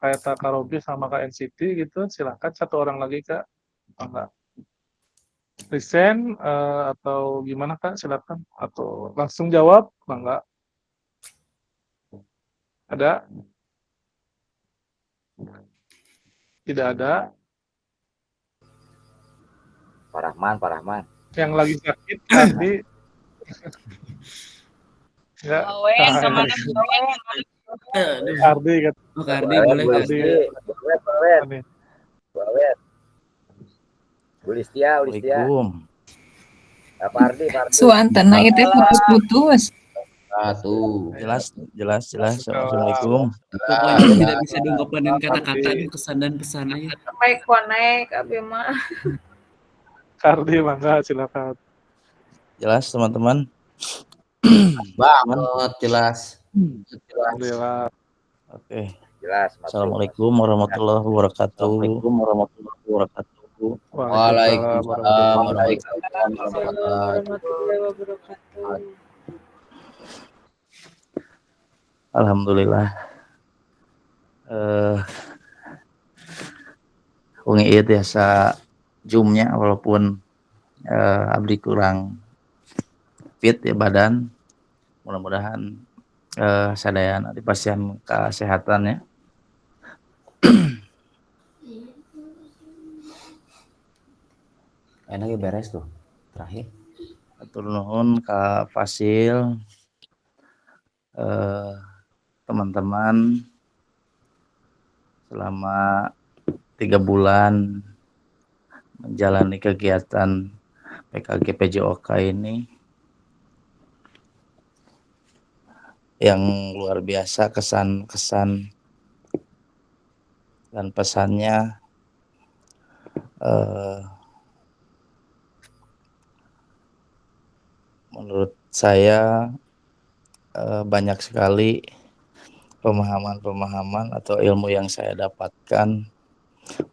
kayak Kak Robi sama Kak NCT gitu, silakan satu orang lagi Kak. Enggak. Present atau gimana Kak, silakan. Atau langsung jawab, enggak. Ada? Tidak ada. Pak Rahman. Yang lagi sakit tadi. Enggak. Ardi kan. Oh, Ardi boleh Ardi. Bawet. Bu Listia. Pak Ardi. Suantana itu putus-putus. Jelas. Assalamualaikum. Pokoknya tidak bisa diungkapkan kata-kata kesan dan pesannya. Sampai connect abi mah. Ardi mangga silakan. Jelas teman-teman. Banget jelas. Alhamdulillah. Oke. Jelas. Assalamualaikum warahmatullahi wabarakatuh. Waalaikumsalam warahmatullahi wabarakatuh. Alhamdulillah. Wengi ieu biasa Zoom-nya walaupun abdi kurang fit ya badan. Mudah-mudahan sadayana dipasien kesehatannya. Enaknya beres tuh terakhir. Atur nuhun Kak Fasil, teman-teman selama 3 bulan menjalani kegiatan PKG PJOK ini yang luar biasa, kesan-kesan dan pesannya menurut saya banyak sekali pemahaman atau ilmu yang saya dapatkan,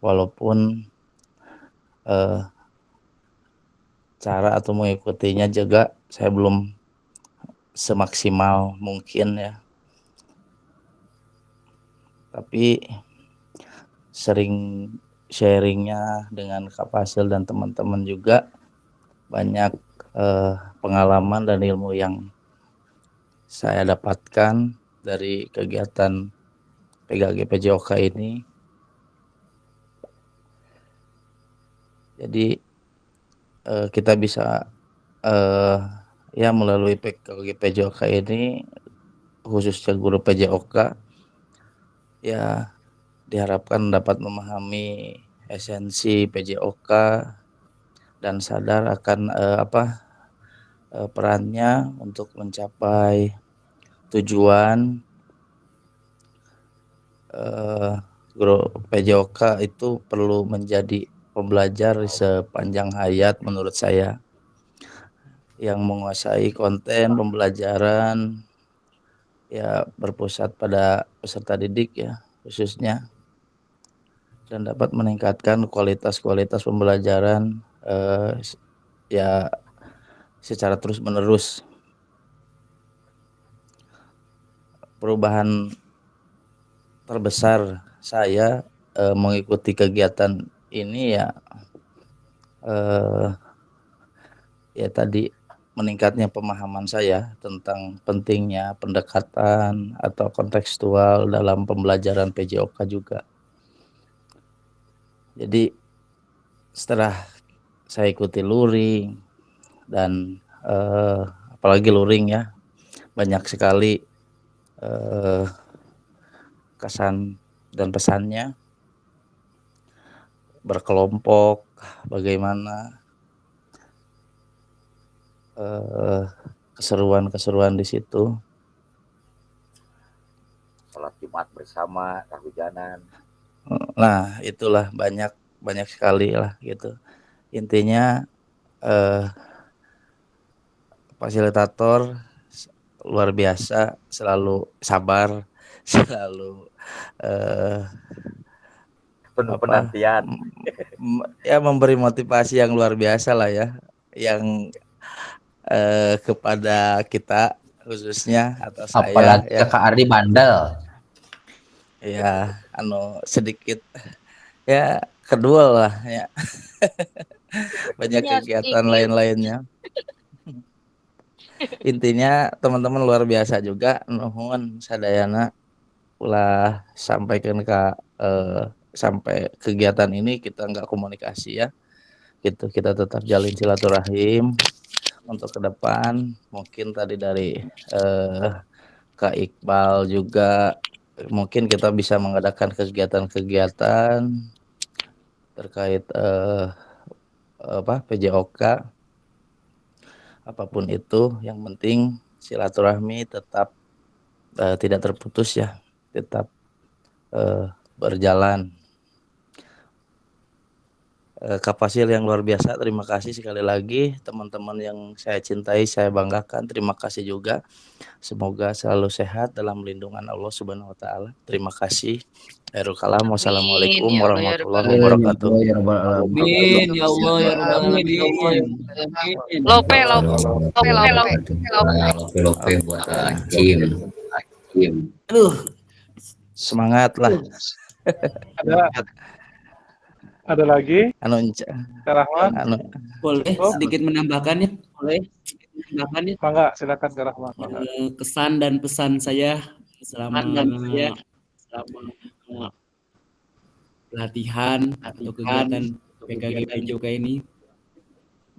walaupun cara atau mengikutinya juga saya belum semaksimal mungkin ya, tapi sering sharingnya dengan Kak Fasil dan teman-teman juga banyak pengalaman dan ilmu yang saya dapatkan dari kegiatan PKG PJOK ini. Jadi kita bisa ya melalui PKG PJOK ini, khususnya guru PJOK ya, diharapkan dapat memahami esensi PJOK dan sadar akan perannya untuk mencapai tujuan. PJOK itu perlu menjadi pembelajar sepanjang hayat menurut saya, yang menguasai konten pembelajaran ya berpusat pada peserta didik ya khususnya, dan dapat meningkatkan kualitas pembelajaran ya secara terus menerus. Perubahan terbesar saya mengikuti kegiatan ini ya tadi meningkatnya pemahaman saya tentang pentingnya pendekatan atau kontekstual dalam pembelajaran PJOK juga. Jadi setelah saya ikuti luring dan apalagi luring ya, banyak sekali kesan dan pesannya, berkelompok, bagaimana keseruan di situ. Sholat Jumat bersama, kehujanan. Nah, itulah banyak sekali lah gitu. Intinya fasilitator luar biasa, selalu sabar, selalu penuh penantian. Ya memberi motivasi yang luar biasa lah ya, yang kepada kita khususnya atau saya. Apalagi ya. Kak Ardi bandel. Ya, sedikit ya kedua lah ya. Banyak kegiatan lain-lainnya. Intinya teman-teman luar biasa juga, nuhun sadayana ulah sampaikan sampai kegiatan ini kita nggak komunikasi ya, gitu. Kita tetap jalin silaturahim untuk ke depan. Mungkin tadi dari Kak Iqbal juga, mungkin kita bisa mengadakan kegiatan-kegiatan terkait PJOK, apapun itu, yang penting silaturahmi tetap tidak terputus ya, tetap berjalan. Kapasil yang luar biasa, terima kasih sekali lagi teman-teman yang saya cintai, saya banggakan, terima kasih juga. Semoga selalu sehat dalam lindungan Allah Subhanahu wa taala. Terima kasih. Khairul kalam. Wassalamualaikum warahmatullahi wabarakatuh. Amin ya Allah ya rabbal alamin. Lope buat Hakim. Aduh, semangat lah. Ada lagi? Kak Rahman? Boleh sedikit menambahkan ya? Mangga, silakan Kak Rahman. Kesan dan pesan saya selama pelatihan atau kegiatan PKG PJOK ini,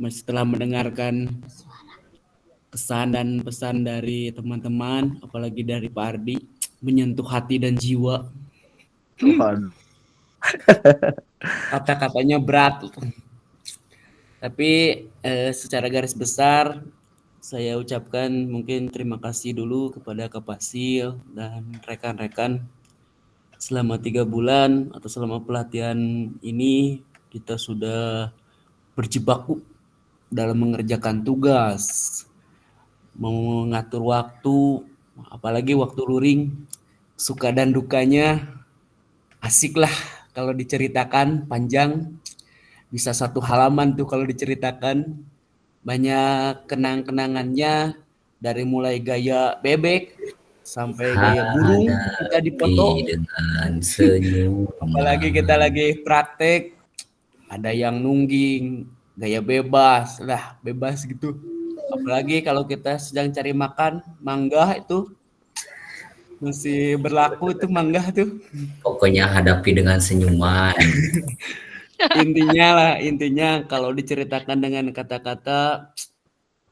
setelah mendengarkan kesan dan pesan dari teman-teman, apalagi dari Pak Ardi, menyentuh hati dan jiwa. Kata-katanya berat, tapi secara garis besar saya ucapkan mungkin terima kasih dulu kepada Kapasil dan rekan-rekan. Selama 3 bulan atau selama pelatihan ini kita sudah berjibaku dalam mengerjakan tugas, mengatur waktu, apalagi waktu luring, suka dan dukanya asik lah kalau diceritakan, panjang, bisa 1 halaman tuh kalau diceritakan. Banyak kenang-kenangannya, dari mulai gaya bebek sampai gaya burung kita dipoto dengan senyum. Apalagi kita lagi praktek, ada yang nungging, gaya bebas gitu. Apalagi kalau kita sedang cari makan, mangga itu masih berlaku tuh, mangga tuh. Pokoknya hadapi dengan senyuman. Intinya kalau diceritakan dengan kata-kata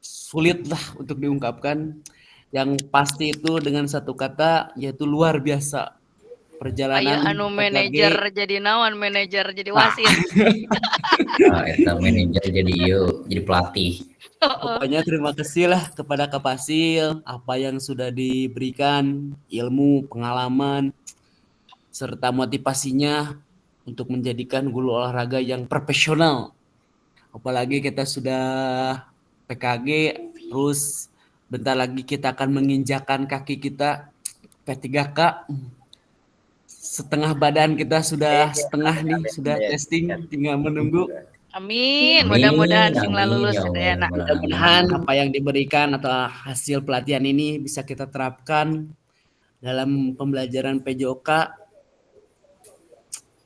sulit lah untuk diungkapkan. Yang pasti itu dengan 1 kata, yaitu luar biasa. perjalanan Aya anu PKG. manajer jadi naon, manajer jadi wasit. Eta manajer jadi jadi pelatih. Pokoknya terima kasih lah kepada Kak Fasil apa yang sudah diberikan, ilmu, pengalaman, serta motivasinya untuk menjadikan guru olahraga yang profesional. Apalagi kita sudah PKG, terus bentar lagi kita akan menginjakan kaki kita P3K. Setengah badan kita sudah setengah nih, sudah testing, tinggal menunggu. Amin, mudah-mudahan sing Amin, lulus ya Allah, sadayana. Mudah-mudahan apa yang diberikan atau hasil pelatihan ini bisa kita terapkan dalam pembelajaran PJOK.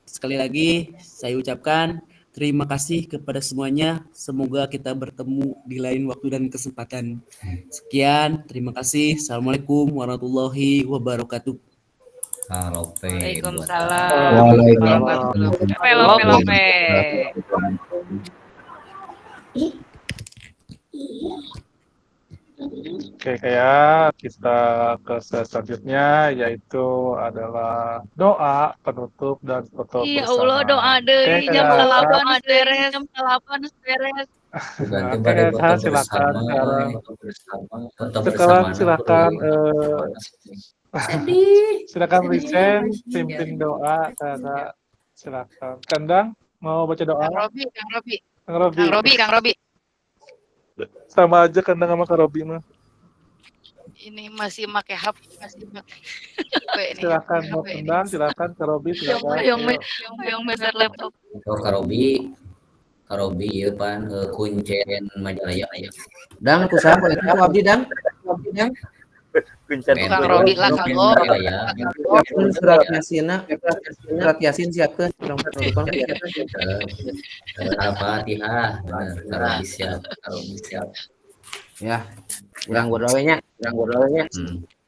Sekali lagi saya ucapkan terima kasih kepada semuanya. Semoga kita bertemu di lain waktu dan kesempatan. Sekian, terima kasih. Assalamualaikum warahmatullahi wabarakatuh. Waalaikumsalam. Waalaikumsalam. Lope. Oke, kayak kita ke selanjutnya yaitu adalah doa penutup dan foto Ya bersama. Allah, doa deui jam 8 beres, jam 8 beres. Ganti Oke, pada foto silakan bersama. sekarang. Foto Sekarang bersama. silakan silakan present pimpin doa Kakak. Silakan. Kendang mau baca doa? Kang Robi. Kang Robi. Sama aja Kendang sama Kang Robi mah. Ini masih make HP, Silakan mau Kendang, silakan Kang Robi, silakan. yang besar laptop. Oh, Karobi ieu pan kuncen majalaya aya. Dang ku saha itu abdi dang? Kuncen Kang Robi lah Kang Surat Yasin siapkeun. Al-Fatihah, bener. Karobi siap. Ya, urang berdoa nya.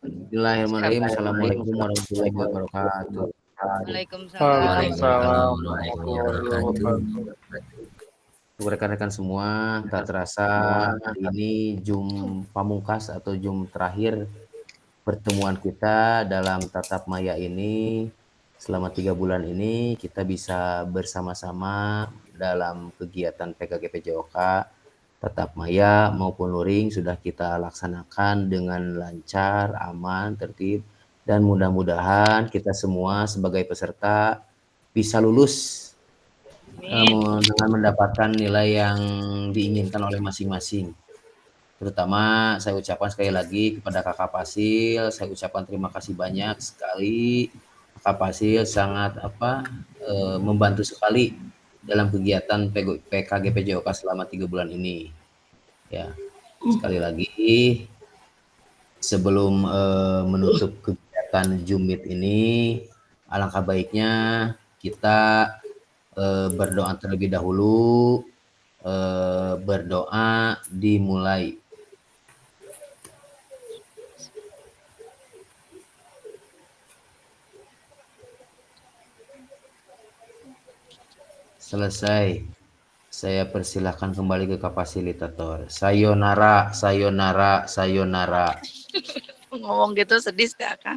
Bismillahirrahmanirrahim. Assalamualaikum warahmatullahi wabarakatuh. Waalaikumsalam. Untuk rekan-rekan semua, tak terasa ini Zoom pamungkas atau Zoom terakhir pertemuan kita dalam tatap maya ini. Selama 3 bulan ini kita bisa bersama-sama dalam kegiatan PKG PJOK, tatap maya maupun luring sudah kita laksanakan dengan lancar, aman, tertib, dan mudah-mudahan kita semua sebagai peserta bisa lulus dengan mendapatkan nilai yang diinginkan oleh masing-masing. Terutama saya ucapkan sekali lagi kepada Kakak Fasil, saya ucapkan terima kasih banyak sekali. Kakak Fasil sangat membantu sekali dalam kegiatan PKG PJOK selama 3 bulan ini. Ya, sekali lagi sebelum menutup kegiatan Zoom Meet ini, alangkah baiknya kita berdoa terlebih dahulu. Berdoa dimulai. Selesai. Saya persilahkan kembali ke fasilitator. Sayonara. Ngomong gitu sedih gak Kang?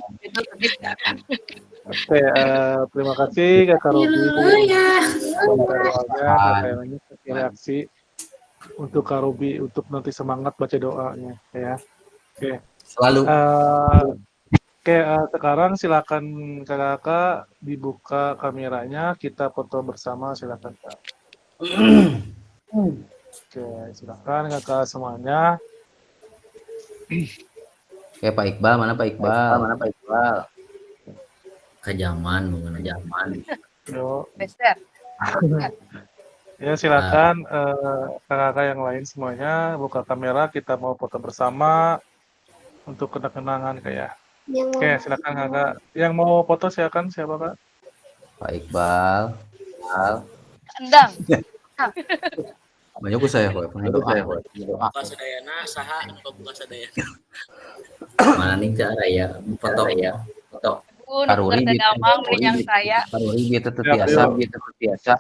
Oke, terima kasih Kak Robi. Kayaknya reaksi untuk Kak Robi untuk nanti semangat baca doanya ya. Oke. Selalu. Sekarang silakan Kakak dibuka kameranya, kita foto bersama, silakan Kak. Oke, silakan Kakak semuanya. Oke, Pak Iqbal, mana Pak Iqbal? Kejaman, mengenai zaman. Yo. Bester. Ya, silakan kakak yang lain semuanya buka kamera, kita mau foto bersama untuk kenang-kenangan kayak. Oke, silakan Kakak. Yang mau foto silakan, siapa Kak? Pak Iqbal. Endang. Banyak saya kok. Buka sadayana saha anu buka sadayana. Mana nih cara ya foto ya. Foto. Karuri yang saya. Karuri gitu biasa.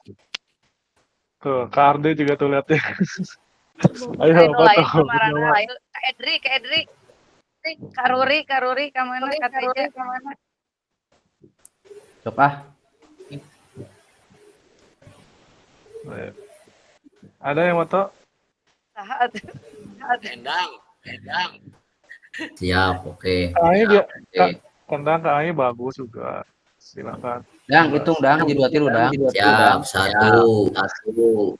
Tuh, Kak Arde juga tuh lihat ya. Ayo foto. Kak Edri. Karuri kemana kata aja kemana? Sok ah. Ada yang foto? Endang. Siap, oke. Ai dia Oke. Kendang ke Ai bagus juga. Silakan. Dang, hitung dang, jadi watir udah. Siap, 1,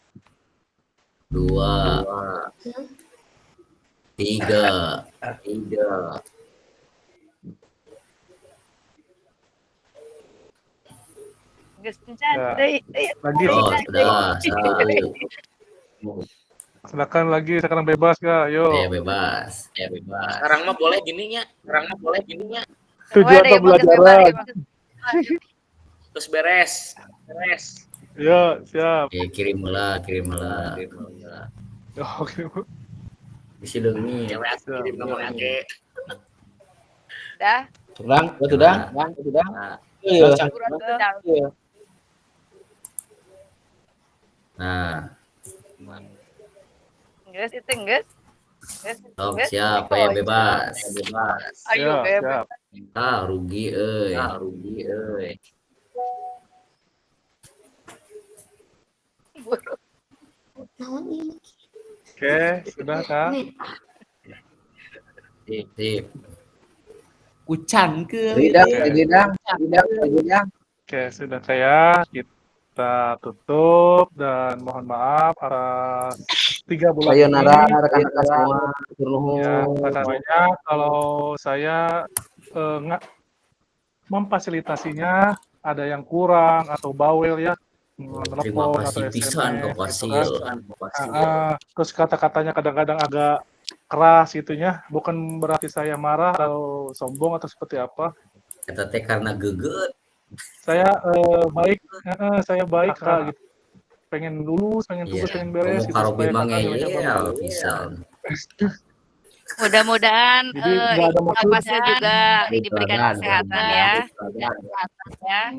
2, 3. Geus encan Ya. deui. Lagi Oh, sudah, 1. sekarang bebas Kak. Yo. Ya bebas. Sekarang mah boleh gininya. Tujuan pembelajaran. Terus beres. Yo, siap. Oke, kirim lah. Oke. Isi dong nih. Kirim nomornya ke. Dah, Sok dang, itu dang. Iya. kurang sedang. Nah, Geus itu geus. sok siap ya bebas. Ayo Siap, bebas. siap. Rugi euy. Oke, sudah Kak. Sip. Kucan ke. Lidang. Oke, sudah saya. Kita tutup dan mohon maaf atas 3 bulan Sayonara ini. rekan-rekan semua. Hatur Ya, nuhun. terima banyak kalau saya nggak memfasilitasinya ada yang kurang atau bawel ya, Terima telepon atau kasih pisan SMS Kak gitu Fasil. kan. Terus kata-katanya kadang-kadang agak keras gitunya, bukan berarti saya marah atau sombong atau seperti apa. Eta teh karena geget. Saya saya baik Kak, gitu. Pengen lulus, pengen tugas, pengen beres Ngomong gitu karobi supaya mah kakak nilainya ngeyel bagus. pisan. Mudah-mudahan Jadi nggak ada Kak maksud. Fasil juga diberikan kesehatan ya.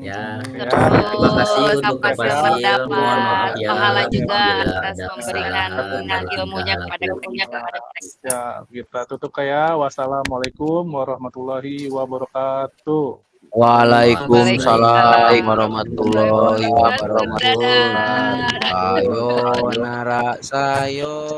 Ya. Terus Terima kasih untuk Kak Kak Fasil Fasil. Mohon maaf mendapat ya pahala juga apabila atas ada memberikan kesalahan dalam ilmunya tingkah kepada laku. kita. Ya, kita tutup kayak. Wassalamualaikum warahmatullahi wabarakatuh. Waalaikumsalam warahmatullahi wabarakatuh. Dadah. Sayonara sayo.